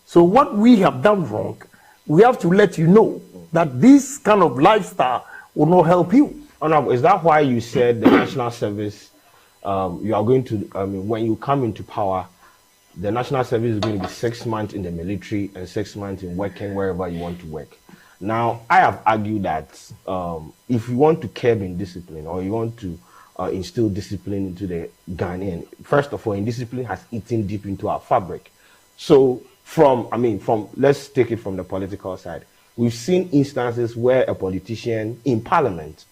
So what we have done wrong, we have to let you know that this kind of lifestyle will not help you. Honorable, is that why you said the national service, you are going to, when you come into power, the national service is going to be 6 months in the military and 6 months in working wherever you want to work? Now, I have argued that if you want to curb indiscipline or you want to instill discipline into the Ghanaian, first of all, indiscipline has eaten deep into our fabric. So let's take it from the political side. We've seen instances where a politician in parliament,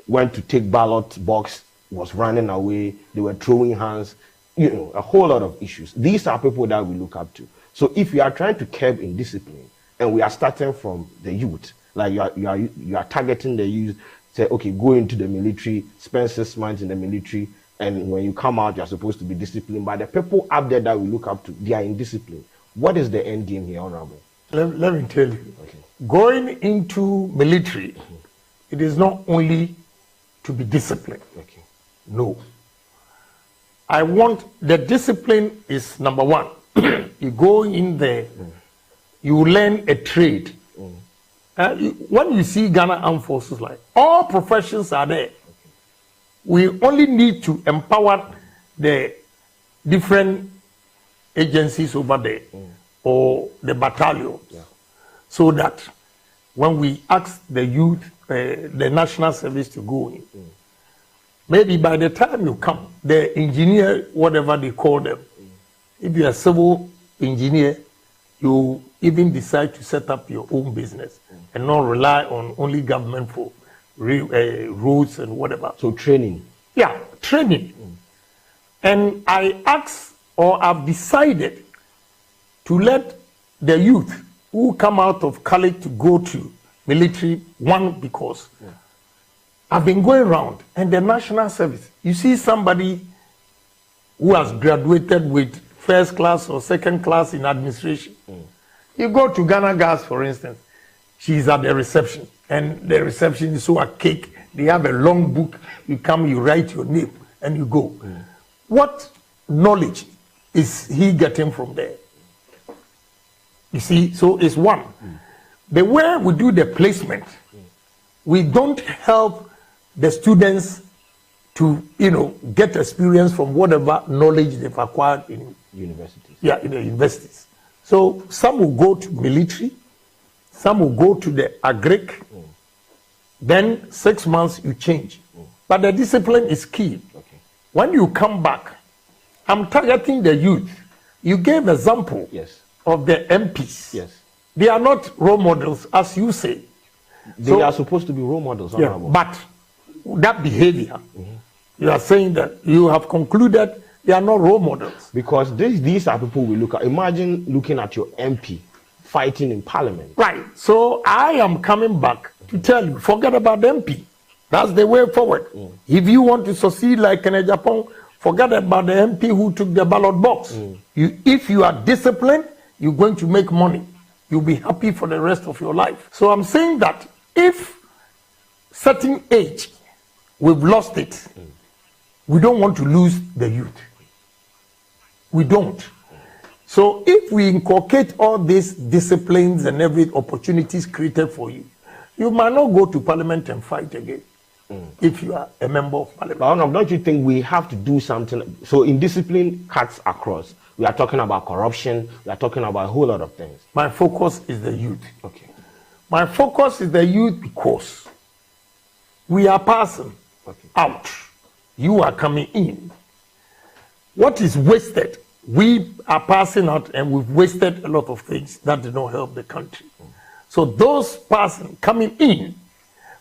went to take ballot box, was running away, they were throwing hands, a whole lot of issues. These are people that we look up to. So if we are trying to curb indiscipline and we are starting from the youth, like you are targeting the youth, say, okay, go into the military, spend 6 months in the military, and when you come out, you're supposed to be disciplined. But the people up there that we look up to, they are indisciplined. What is the end game here, Honorable? Let me tell you. Okay. Going into military, it is not only to be disciplined. Okay. No. I want the discipline is number one. You go in there, you learn a trade. When you see Ghana Armed Forces, like all professions are there. We only need to empower the different agencies over there or the battalions, so that when we ask the youth, the national service to go in, maybe by the time you come, the engineer, whatever they call them, if you are a civil engineer, you even decide to set up your own business and not rely on only government for roads and whatever. So training. Yeah, training. And I asked, or I've decided to let the youth who come out of college to go to military, one, because I've been going around and the national service, you see somebody who has graduated with first class or second class in administration. You go to Ghana Gas, for instance, she's at the reception, and the reception is so archaic. They have a long book. You come, you write your name, and you go. What knowledge is he getting from there? You see, so it's one. The way we do the placement, we don't help the students to, get experience from whatever knowledge they've acquired in universities. Yeah, in the universities. So some will go to military, some will go to the agric. Then 6 months you change. But the discipline is key. Okay. When you come back, I'm targeting the youth. You gave example of the MPs. Yes. They are not role models, as you say. They are supposed to be role models. Yeah, but that behavior, you are saying that you have concluded they are not role models. Because these are people we look at. Imagine looking at your MP fighting in parliament. Right. So I am coming back to tell you, forget about the MP. That's the way forward. If you want to succeed like in Agyapong, forget about the MP who took the ballot box. If you are disciplined, you're going to make money. You'll be happy for the rest of your life. So I'm saying that if certain age, we've lost it, we don't want to lose the youth. We don't. So if we inculcate all these disciplines and every opportunities created for you, you might not go to parliament and fight again if you are a member of parliament. But don't you think we have to do something? So indiscipline cuts across. We are talking about corruption. We are talking about a whole lot of things. My focus is the youth. Okay. My focus is the youth because we are passing out. You are coming in. What is wasted? We are passing out and we've wasted a lot of things that did not help the country. So those passing, coming in,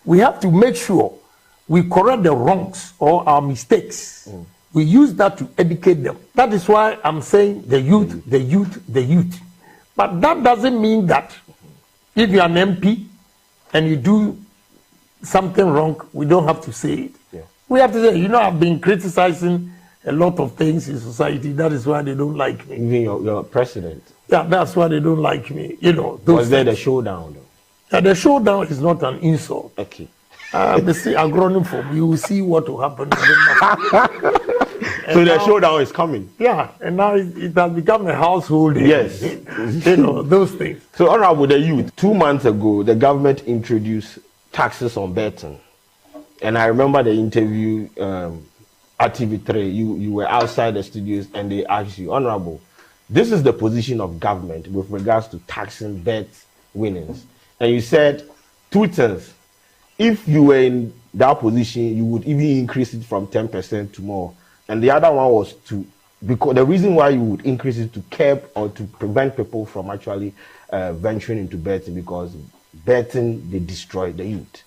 we have to make sure we correct the wrongs or our mistakes. We use that to educate them. That is why I'm saying the youth, the youth, the youth. But that doesn't mean that if you're an MP and you do something wrong, we don't have to say it. We have to say, I've been criticizing a lot of things in society. That is why they don't like me. Even your president. Yeah, that's why they don't like me. Was there the showdown, though? Yeah, the showdown is not an insult. Okay. You will see what will happen. So the showdown is coming. Yeah, and now it has become a household. Yes. Those things. So, Honorable, the youth, 2 months ago, the government introduced taxes on betting. And I remember the interview at TV3. You were outside the studios and they asked you, Honorable, this is the position of government with regards to taxing bet winnings. And you said 2 things. If you were in that position, you would even increase it from 10% to more. And the other one was because the reason why you would increase it to curb or to prevent people from actually venturing into betting, because betting, they destroy the youth.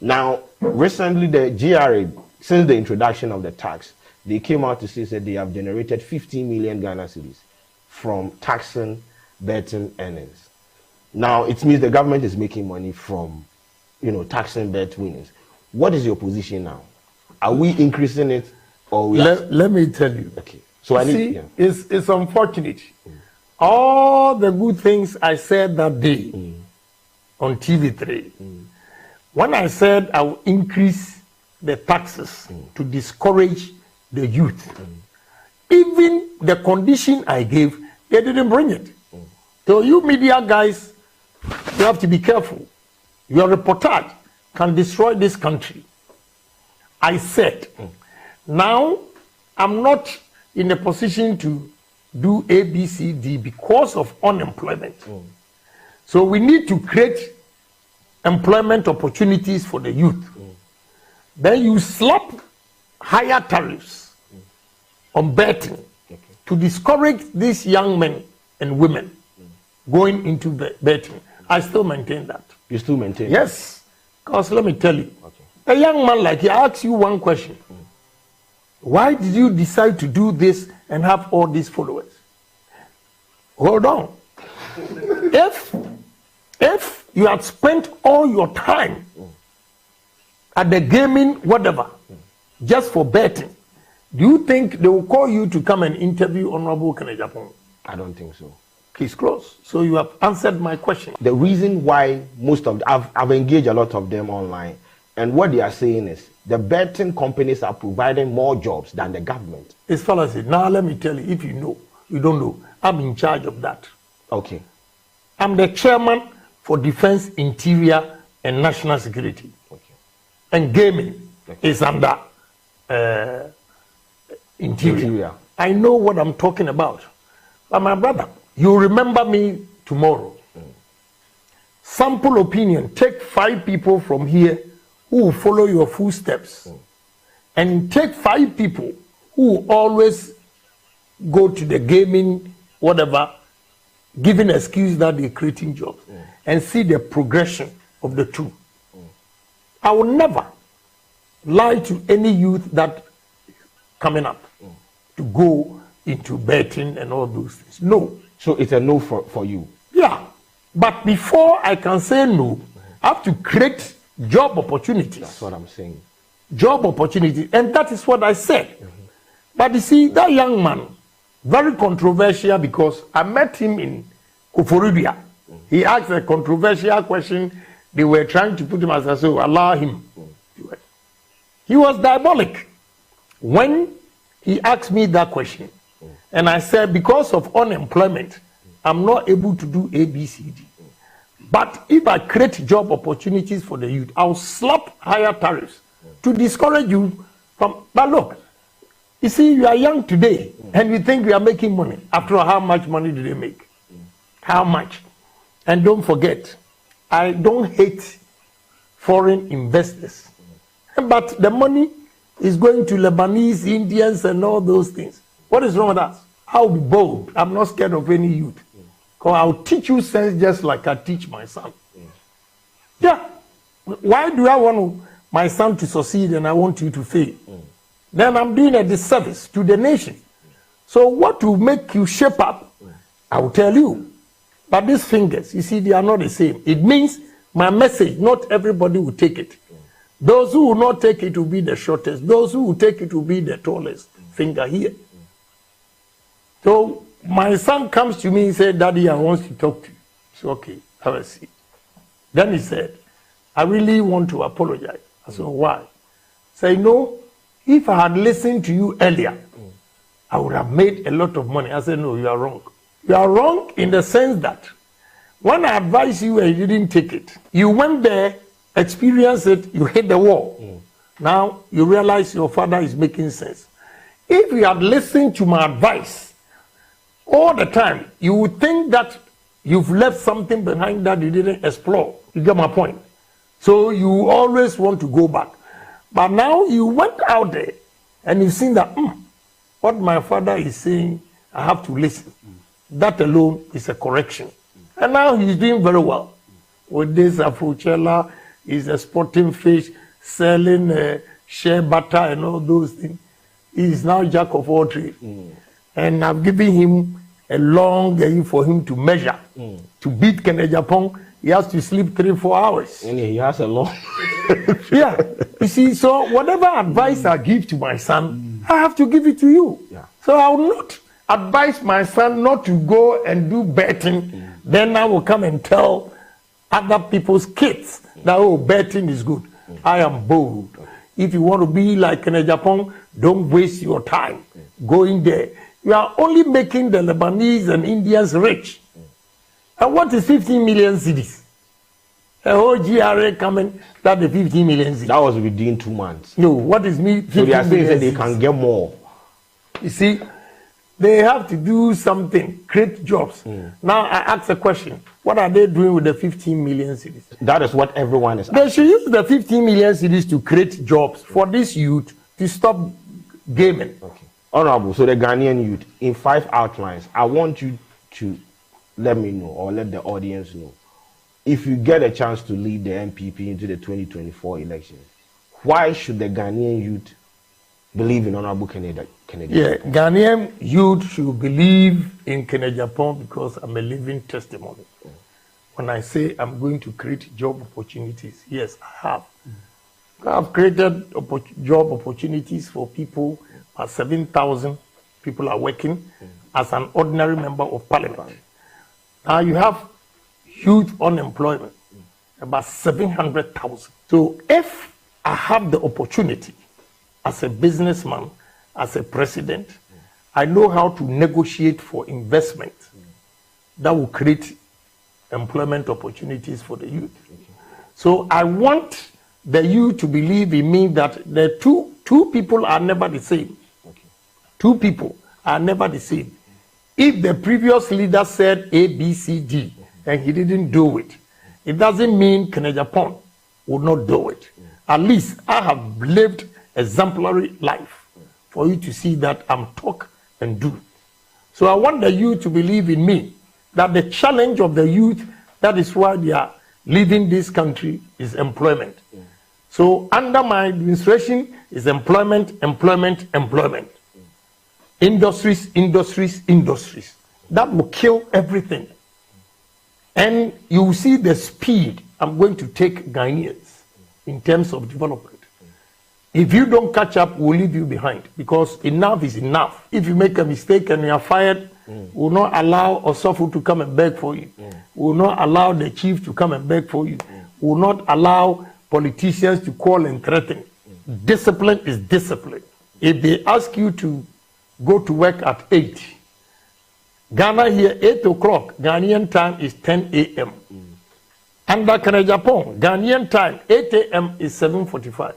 Now, recently, the GRA, since the introduction of the tax, they came out to say that they have generated 15 million Ghana cedis from taxing betting earnings. Now, it means the government is making money from, taxing bet winnings. What is your position now? Are we increasing it, or let me tell you. Okay. So it's unfortunate. All the good things I said that day on TV3, when I said I will increase the taxes to discourage the youth, even the condition I gave, they didn't bring it. So you media guys, you have to be careful. Your reportage can destroy this country. I said, now I'm not in a position to do A, B, C, D because of unemployment. So we need to create employment opportunities for the youth. Then you slap higher tariffs on betting to discourage these young men and women going into betting. I still maintain that. You still maintain? Yes. Because let me tell you, a young man like you, I ask you one question. Why did you decide to do this and have all these followers? Hold on. If you had spent all your time at the gaming, whatever, just for betting, do you think they will call you to come and interview Honorable Agyapong? I don't think so. Case closed. So you have answered my question. The reason why I've engaged a lot of them online, and what they are saying is the betting companies are providing more jobs than the government. It's fallacy. Now let me tell you, if you know, you don't know, I'm in charge of that. Okay. I'm the chairman for Defense, Interior, and National Security. Okay. And gaming is under Interior. I know what I'm talking about. But my brother, you remember me tomorrow. Sample opinion. Take 5 people from here who will follow your footsteps. And take 5 people who will always go to the gaming, whatever, giving excuse that they're creating jobs. And see the progression of the two. I will never lie to any youth that coming up to go into betting and all those things. No. So it's a no for you? Yeah. But before I can say no, I have to create job opportunities. That's what I'm saying. Job opportunities. And that is what I said. But you see, that young man, very controversial because I met him in Koforidua. He asked a controversial question. They were trying to put him as a so allow him. He was diabolic when he asked me that question. And I said, because of unemployment, I'm not able to do A, B, C, D. But if I create job opportunities for the youth, I'll slap higher tariffs to discourage you from. But look, you see, you are young today and you think we are making money. After all, how much money do they make? How much? And don't forget, I don't hate foreign investors. But the money is going to Lebanese, Indians, and all those things. What is wrong with that? I'll be bold. I'm not scared of any youth. Because I'll teach you sense just like I teach my son. Yeah. Why do I want my son to succeed and I want you to fail? Then I'm doing a disservice to the nation. So what will make you shape up, I will tell you. But these fingers, you see, they are not the same. It means my message, not everybody will take it. Those who will not take it will be the shortest. Those who will take it will be the tallest finger here. So my son comes to me and said, Daddy, I want to talk to you. So, okay, have a seat. Then he said, I really want to apologize. I said, why? Say, no, if I had listened to you earlier, I would have made a lot of money. I said, no, you are wrong. You are wrong in the sense that when I advised you and you didn't take it, you went there, experienced it, you hit the wall. Now you realize your father is making sense. If you had listened to my advice all the time, you would think that you've left something behind that you didn't explore. You get my point? So you always want to go back. But now you went out there and you've seen that what my father is saying, I have to listen. That alone is a correction. And now he's doing very well. With this Afrochella, he's exporting fish, selling shea butter and all those things. He's now jack of all trades. And I've given him a long game for him to measure. To beat Agyapong, he has to sleep 3-4 hours. And he has a long... Yeah. You see, so whatever advice I give to my son, I have to give it to you. Yeah. So I will not advise my son not to go and do betting. Then I will come and tell other people's kids that, oh, betting is good. I am bold. If you want to be like Agyapong, don't waste your time going there. You are only making the Lebanese and Indians rich. And what is 15 million cedis? A whole GRA coming, that the 15 million cedis. That was within 2 months. No, what is me? So they are saying that they can get more. You see, they have to do something, create jobs. Now I ask a question. What are they doing with the 15 million cedis? That is what everyone is asking. They should use the 15 million cedis to create jobs for this youth to stop gaming. Okay. Honorable, so the Ghanaian youth, in 5 outlines, I want you to let me know or let the audience know. If you get a chance to lead the NPP into the 2024 elections, why should the Ghanaian youth believe in Honorable Kennedy? Yeah, Ghanaian youth should believe in Agyapong because I'm a living testimony. When I say I'm going to create job opportunities, yes, I have. I've created job opportunities for people. 7,000 people are working as an ordinary member of parliament. Now you have youth unemployment, about 700,000. So if I have the opportunity as a businessman, as a president, I know how to negotiate for investment that will create employment opportunities for the youth. So I want the youth to believe in me that the two people are never the same. Two people are never the same. If the previous leader said A, B, C, D, and he didn't do it, it doesn't mean Agyapong would not do it. At least I have lived exemplary life for you to see that I'm talk and do. So I want the youth to believe in me, that the challenge of the youth, that is why they are leaving this country, is employment. So under my administration is employment, employment, employment. Industries, industries, industries. That will kill everything. And you will see the speed I'm going to take Ghanaians in terms of development. If you don't catch up, we'll leave you behind because enough is enough. If you make a mistake and you are fired, we'll not allow Osofu to come and beg for you. We'll not allow the chief to come and beg for you. We'll not allow politicians to call and threaten. Discipline is discipline. If they ask you to go to work at 8, Ghana here 8 o'clock, Ghanaian time is 10 a.m. Under Agyapong, Ghanaian time 8 a.m. is 7:45.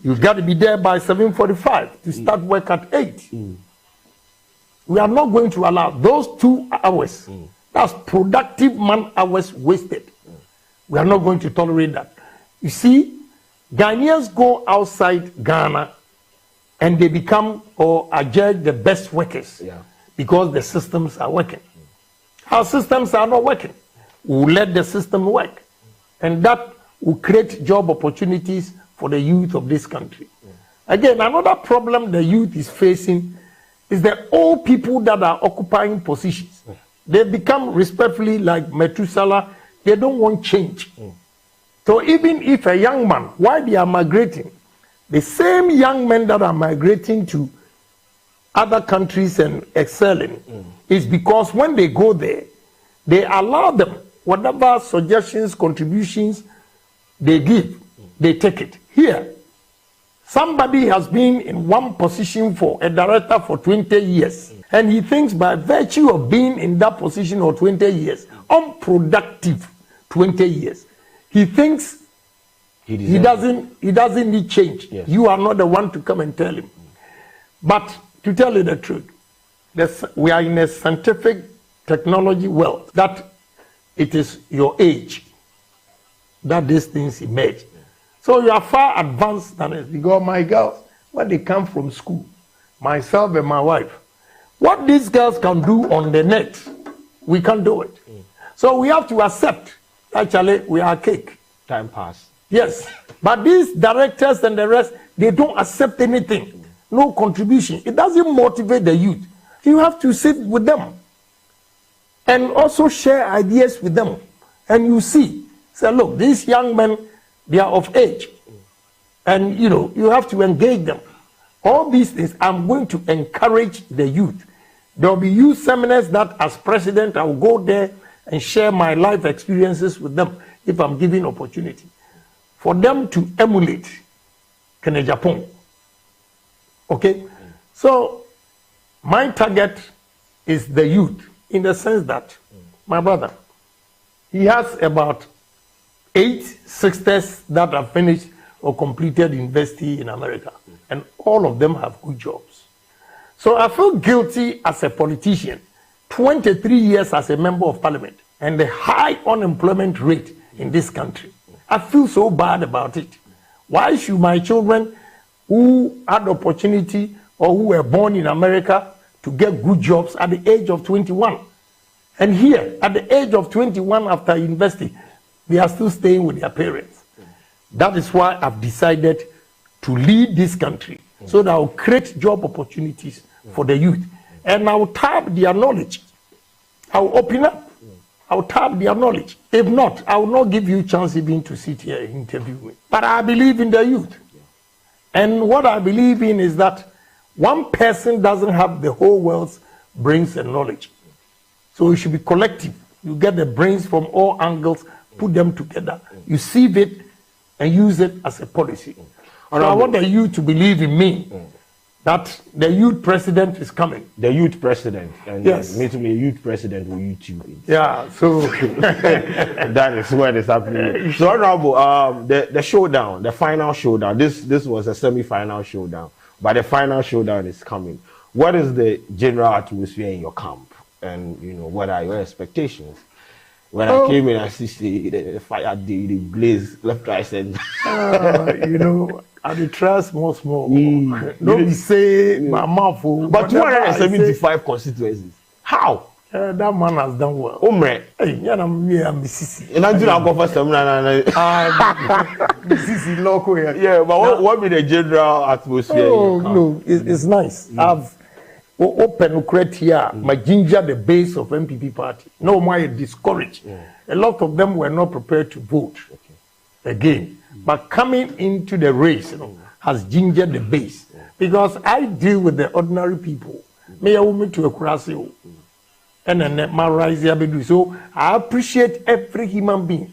You've got to be there by 7:45 to start work at 8. We are not going to allow those 2 hours. That's productive man hours wasted. We are not going to tolerate that. You see, Ghanaians go outside Ghana and they become or are judged the best workers because the systems are working. Our systems are not working. We'll let the system work. And that will create job opportunities for the youth of this country. Again, another problem the youth is facing is the old people that are occupying positions. They become respectfully like Methuselah. They don't want change. So even if a young man, while they are migrating, the same young men that are migrating to other countries and excelling is because when they go there, they allow them whatever suggestions, contributions they give, they take it. Here, Somebody has been in one position for a director for 20 years, and he thinks by virtue of being in that position for 20 years, unproductive 20 years, he thinks he doesn't need change. Yes. You are not the one to come and tell him. But to tell you the truth, we are in a scientific technology world that it is your age that these things emerge. So you are far advanced than us, because my girls, when they come from school, myself and my wife, what these girls can do on the net, we can't do it. So we have to accept, actually, we are cake. Time pass. Yes, but these directors and the rest, they don't accept anything, no contribution. It doesn't motivate the youth. You have to sit with them and also share ideas with them. And you see, say, look, these young men, they are of age. And, you have to engage them. All these things, I'm going to encourage the youth. There will be youth seminars that, as president, I will go there and share my life experiences with them if I'm given opportunity. For them to emulate Agyapong. Okay? So, my target is the youth, in the sense that, my brother, he has about 8 sisters that have finished or completed university in America, and all of them have good jobs. So I feel guilty as a politician, 23 years as a member of parliament, and the high unemployment rate in this country. I feel so bad about it. Why should my children who had opportunity or who were born in America to get good jobs at the age of 21? And here, at the age of 21 after university, they are still staying with their parents. That is why I've decided to lead this country, so that I'll create job opportunities for the youth. And I'll tap their knowledge. I'll open up. I'll tap their knowledge. If not, I will not give you a chance even to sit here and interview me. But I believe in the youth. And what I believe in is that one person doesn't have the whole world's brains and knowledge. So it should be collective. You get the brains from all angles, put them together. You sieve it and use it as a policy. So I want the youth to believe in me, that the youth president is coming. The youth president. And yes. Me to me, a youth president will YouTube. Yeah, so that is what is happening. So Honorable, the showdown, the final showdown, this was a semi-final showdown, but the final showdown is coming. What is the general atmosphere in your camp? And what are your expectations? When I came in, I see the fire, the blaze left, right, and I dey try small. No be say my mouth. But 275 constituencies. How? That man has done well. Hey, me and Mississippi. And I do not go for some. Mississippi local here. Yeah, but what be the general atmosphere? Oh no, it's nice. I've open crate here, my ginger the base of NPP party. No more discouraged. A lot of them were not prepared to vote again. But coming into the race has gingered the base. Because I deal with the ordinary people. May I woman to a Kurasi and then my rise. So I appreciate every human being.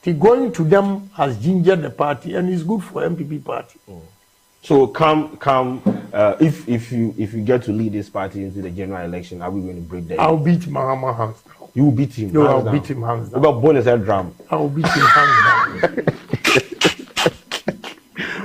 Going to them has gingered the party and is good for NPP party. So if you get to lead this party into the general election, are we going to break that? I'll beat Mahama hands down. You will beat him? No, I'll beat him hands down. What about bonus and drum? I'll beat him hands down.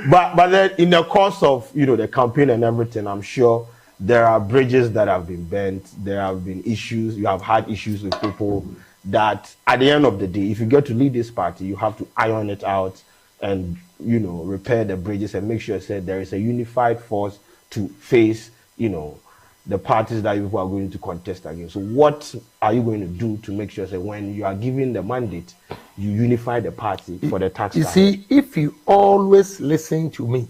But then in the course of the campaign and everything, I'm sure there are bridges that have been bent. There have been issues. You have had issues with people that at the end of the day, if you get to lead this party, you have to iron it out and repair the bridges and make sure that there is a unified force to face the parties that people are going to contest against. So what are you going to do to make sure that when you are given the mandate, you unify the party for the tax? You see, if you always listen to me,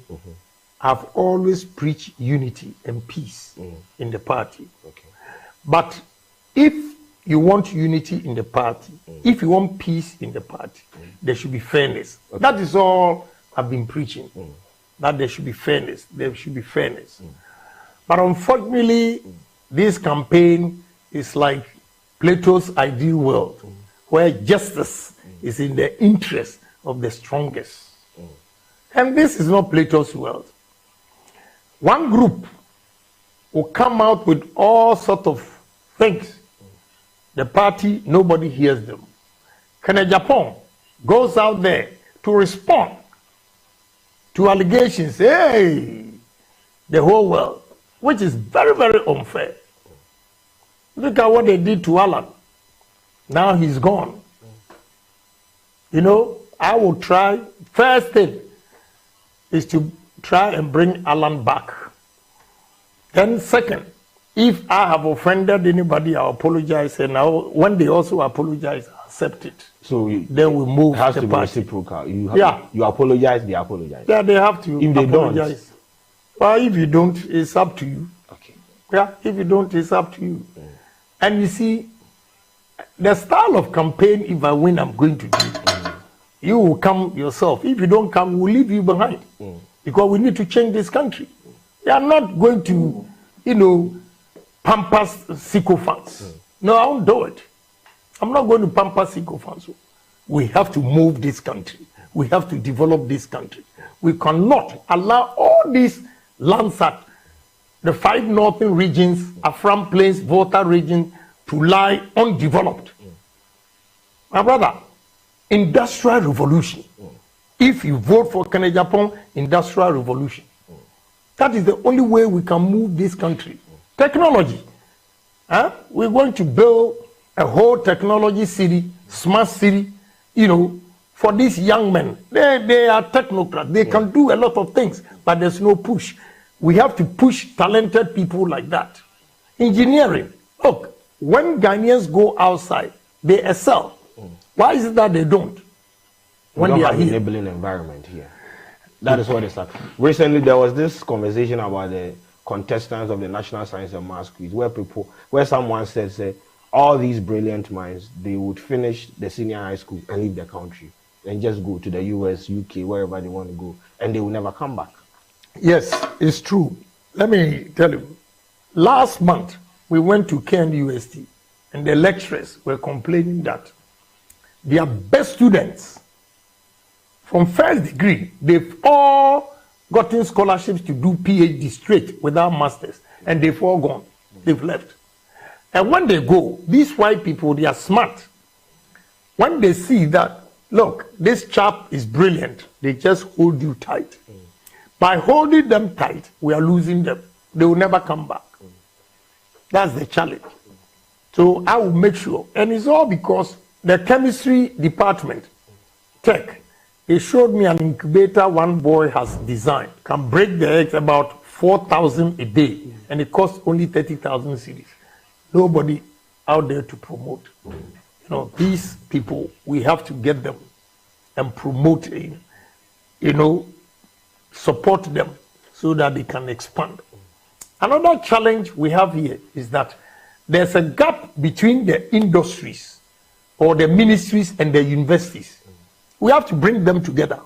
I've always preached unity and peace in the party. Okay. But if you want unity in the party, if you want peace in the party, there should be fairness. Okay. That is all I've been preaching. That there should be fairness. There should be fairness. But unfortunately, this campaign is like Plato's ideal world, where justice is in the interest of the strongest. And this is not Plato's world. One group will come out with all sorts of things. The party, nobody hears them. Agyapong goes out there to respond to allegations, hey, the whole world, which is very, very unfair. Look at what they did to Alan. Now he's gone. You know, I will try, first thing is to try and bring Alan back. Then second, if I have offended anybody, I apologize. And now when they also apologize, I accept it. So then we move. It has the to be party. reciprocal. You apologize, they apologize. Yeah, they have to if they apologize. Don't. Well, if you don't, it's up to you. Okay. Yeah, if you don't, it's up to you. And you see, the style of campaign, if I win, I'm going to do. You will come yourself. If you don't come, we'll leave you behind. Because we need to change this country. We are not going to, pamper sycophants. No, I won't do it. I'm not going to pamper sycophants. We have to move this country. We have to develop this country. We cannot allow all these lands at the 5 northern regions, Afram Plains, Volta region, to lie undeveloped. My brother, industrial revolution. If you vote for Agyapong, industrial revolution. That is the only way we can move this country. Technology. We're going to build a whole technology city, smart city, for these young men. They are technocrats. They can do a lot of things, but there's no push. We have to push talented people like that. Engineering. Look, when Ghanaians go outside, they excel. Why is it that they don't? When they are here. Enabling environment here. That is what it's like. Recently, there was this conversation about the contestants of the National Science and Maths quiz, where someone said, all these brilliant minds, they would finish the senior high school and leave the country and just go to the US, UK, wherever they want to go, and they will never come back. Yes, it's true. Let me tell you. Last month, we went to KNUST, and the lecturers were complaining that their best students from first degree, they've all gotten scholarships to do PhD straight without masters, and they've all gone. They've left. And when they go, these white people, they are smart. When they see that, look, this chap is brilliant, they just hold you tight. By holding them tight, we are losing them. They will never come back. That's the challenge. So I will make sure. And it's all because the chemistry department, tech, they showed me an incubator one boy has designed. Can break the eggs about 4,000 a day. And it costs only 30,000 cedis. Nobody out there to promote. These people, we have to get them and promote, support them so that they can expand. Another challenge we have here is that there's a gap between the industries or the ministries and the universities. We have to bring them together.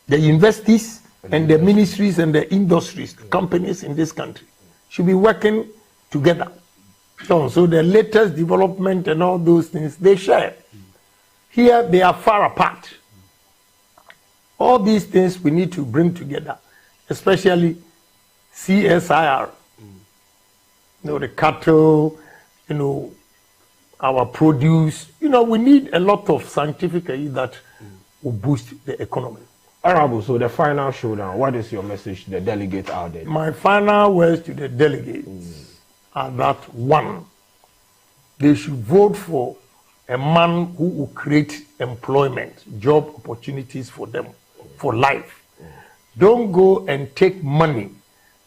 The universities and the ministries and the industries, companies in this country should be working together. So the latest development and all those things, they share. Here, they are far apart. All these things we need to bring together, especially CSIR. The cattle, our produce. We need a lot of scientific aid that will boost the economy. Honorable, so the final showdown, what is your message to the delegates out there? My final words to the delegates are that, one, they should vote for a man who will create employment, job opportunities for them, for life. Don't go and take money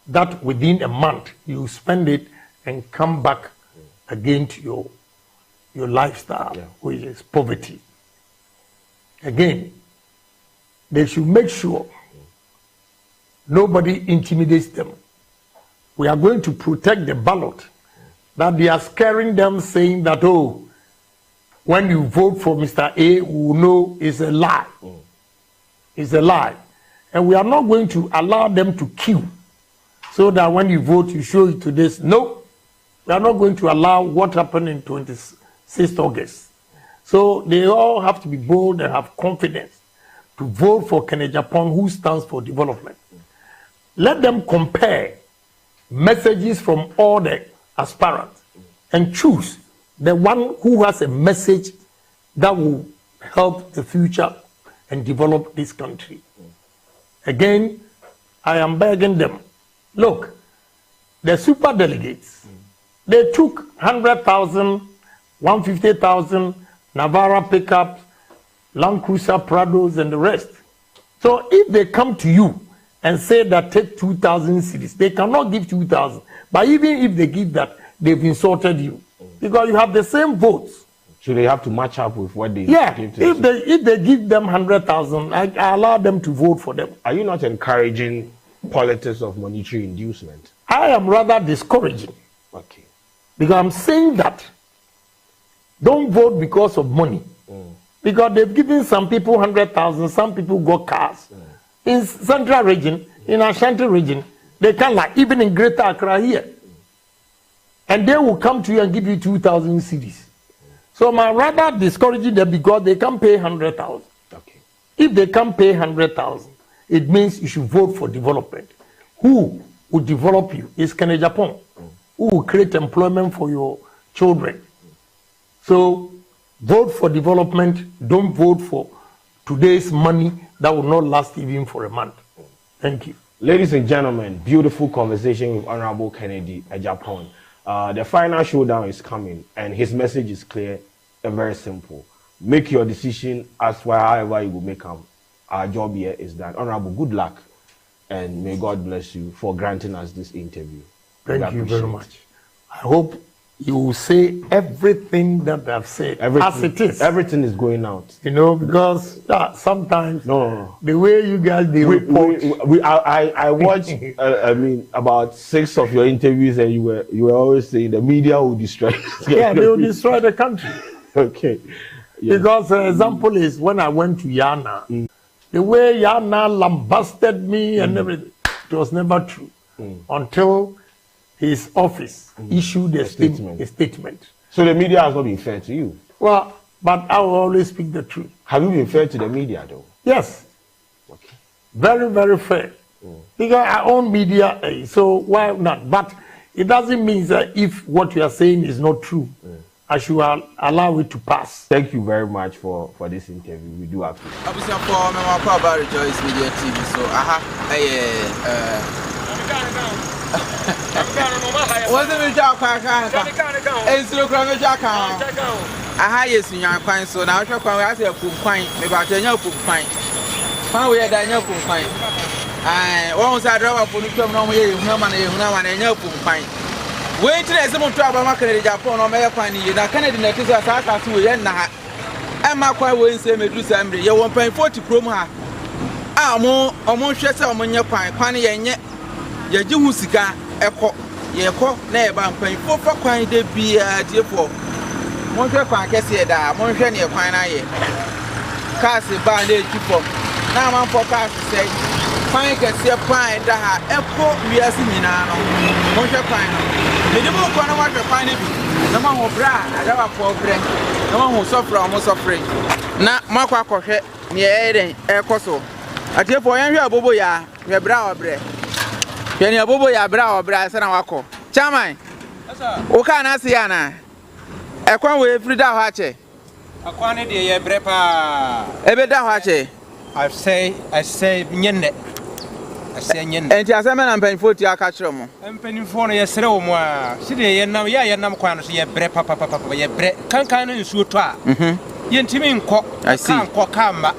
that within a month you spend it and come back again to your lifestyle, which is poverty. Again, they should make sure nobody intimidates them. We are going to protect the ballot, that they are scaring them, saying that, when you vote for Mr. A, we will know it's a lie. It's a lie. And we are not going to allow them to queue so that when you vote, you show it to this. No, we are not going to allow what happened in 26th August. So they all have to be bold and have confidence to vote for Agyapong, who stands for development. Let them compare messages from all the aspirants and choose the one who has a message that will help the future and develop this country. Again, I am begging them. Look, the super delegates, they took 100,000, 150,000 Navara pickups, Land Cruiser Prados, and the rest. So if they come to you and say that take 2,000 cities, they cannot give 2,000. But even if they give that, they've insulted you because you have the same votes. So they have to match up with what they give to if they give them 100,000, I allow them to vote for them. Are you not encouraging politics of monetary inducement? I am rather discouraging. Okay. Because I'm saying that don't vote because of money. Because they've given some people 100,000, some people got cars. In Central region, in Ashanti region, they can like even in Greater Accra here. And they will come to you and give you 2,000 cedis. So I'm rather discouraging them because they can pay 100,000. Okay. If they can pay 100,000, it means you should vote for development. Who will develop you is Agyapong, who will create employment for your children. So vote for development, don't vote for today's money that will not last even for a month. Thank you. Ladies and gentlemen, beautiful conversation with Honorable Kennedy Agyapong. The final showdown is coming, and his message is clear and very simple. Make your decision as well, however you will make them. Our job here is done. Honorable, good luck, and may God bless you for granting us this interview. Thank you very much. I hope you will say everything that I've said as it is. Everything is going out. You know, because sometimes the way you guys report. I watched. I mean, about 6 of your interviews, and you were always saying the media will destroy. Yeah, they will destroy the country. Okay. Yeah. Because the example is when I went to Yana, the way Yana lambasted me and everything, it was never true until his office issued a statement. So the media has not been fair to you? Well, but I will always speak the truth. Have you been fair to the media, though? Yes. Okay. Very, very fair. Because I own media, so why not? But it doesn't mean that if what you are saying is not true, I should allow it to pass. Thank you very much for this interview. We do appreciate it. Obviously, for me, about Rejoice Media TV, so I have what's the job? It's the I yes, in your coin, so now I say a poop coin, maybe I tell you poop coin. How we are Daniel poop coin. I once I drove up on the club, no way, no money, no one, and no poop coin. Wait till there's some trouble, my Japan or my coin, you know, Canadian letters as I can see, and my coin will say, Medusa, you won't pay 40 chroma. Ah, more or more stress on your coin, Pani, and yet. Ya jihu sika eko ye ko na e ba mpan fofo kwan de bia die fo mo hwe kwan kese da mo hwe ne kwan na ye kasi ba na ekifo na man fo kasi sei kwan kese kwan da ha eko wiase nyina no mo hwe kwan no me de mo kwan na wa hwe kwan ne bi na ma ho bra ada wa fo bre na ma ho sofra mo sofre na makwa kohwe ne e den ekoso atiefo yan hwe abobo ya hwe bra wa bre Penny Abobo ya bra or bra sana wako. Chairman. Oka na si ana. Ekwan we frida hache. Akwane de ye brepa. Ebe da hache. I say nyenne. I say nyenne. Enti asema na mpanifo ti aka kire mo. Mpanifo no ye sere wo mo a. Si de ye nam ya ye nam kwan no so ye brepa papa ye bre. Kankan no nsuo to a. Ye ntimi nko. Kan ko kamba.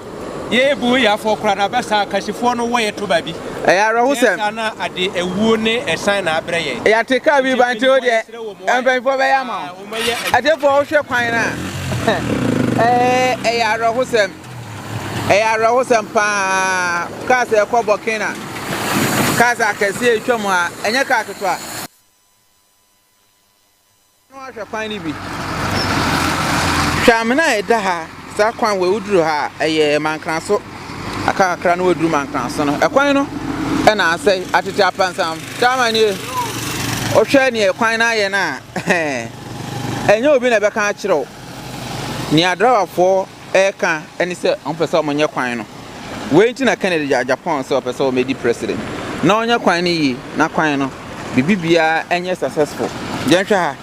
Ye bu ya fo kura na besa kasifo no wo ye to ba bi. Ayaro husem ana ade ewu ne esan na abre ye. Ya teka bi banti o de. Empanfo be ya ma. Adefo o hwe kwan na. Ayaro husem. Ayaro husem pa kasa e ko bokina. Kasa kase etwam a enye ka aketwa. No hwe kwan ni bi. Twamna e da ha. Sa kwan we uduru ha eye mankran so aka akra no uduru mankran so no ekwan no e na asai atete apansam tama ni o hwe ni ekwan na ye na enye obi na be kan akiro ni adrawafo e kan eni se on pese o monye kwan no waiting na Kennedy Agyapong so person o medi president na onya kwan ni na kwan no bibibia enye successful jenhwe ha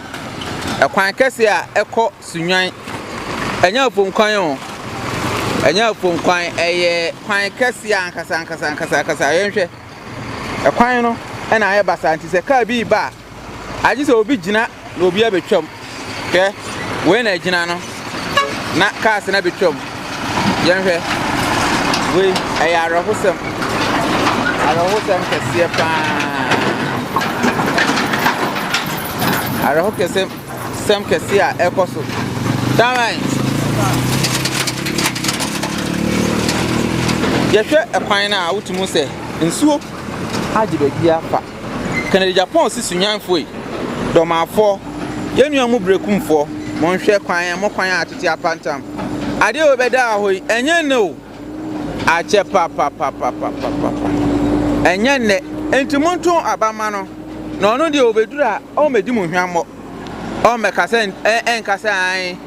ekwan kese a ekọ sunwan enya ofom kwan o enya ofom kwan eye kwan kese a ankasa yenhwe ekwan no na aye basanti se ka bi ba aji se obi gina na obi abetwam ke we na gina no na cars na betwam yenhwe we eye arahosem kese pa araho kese sem kese a ekoso tamai yehwe ekwan na wotumu se nsuo agibe bia fa Kennedy Agyapong si sunyanfo yi domafo yenu amu brekumfo monhwe kwan mo kwan atete apantam ade obeda ahoyi enye no ache pa enye ne entimonto abama no na ono de obedura o medi mu hwammo o mekasa enkasa an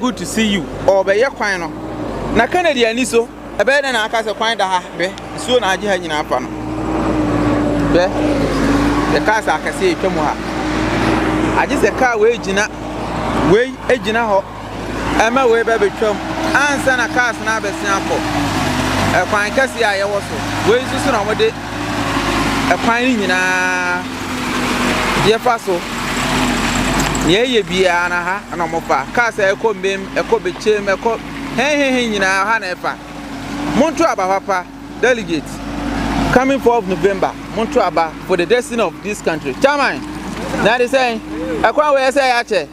good to see you obeye kwan no na Kennedy ani so ebe na akasa kwan da ha be so na age ha nyina afa no be the cars akase etwemu ha age se car we gina we egina ho ema we be betwam ansa na cars na abesia akọ kwan kase a ye wo so we susu na mode kwan ni nyina ye fa so ye bia na ha na mo fa cars ekọ mbem ekọ bechem ekọ he nyina ha na efa monto aba papa Delegates coming 4th of November monto aba for the destiny of this country chairman na dey say akwa we say ya che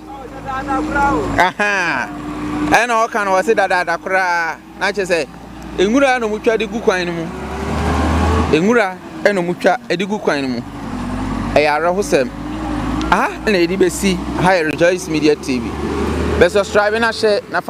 aha ena o kan o se dada kura na che say enwura no mutwa de gu kwan mu enwura eno mutwa de gu kwan mu ayara hosem aha na edi besi high rejoice media tv be subscribe na share na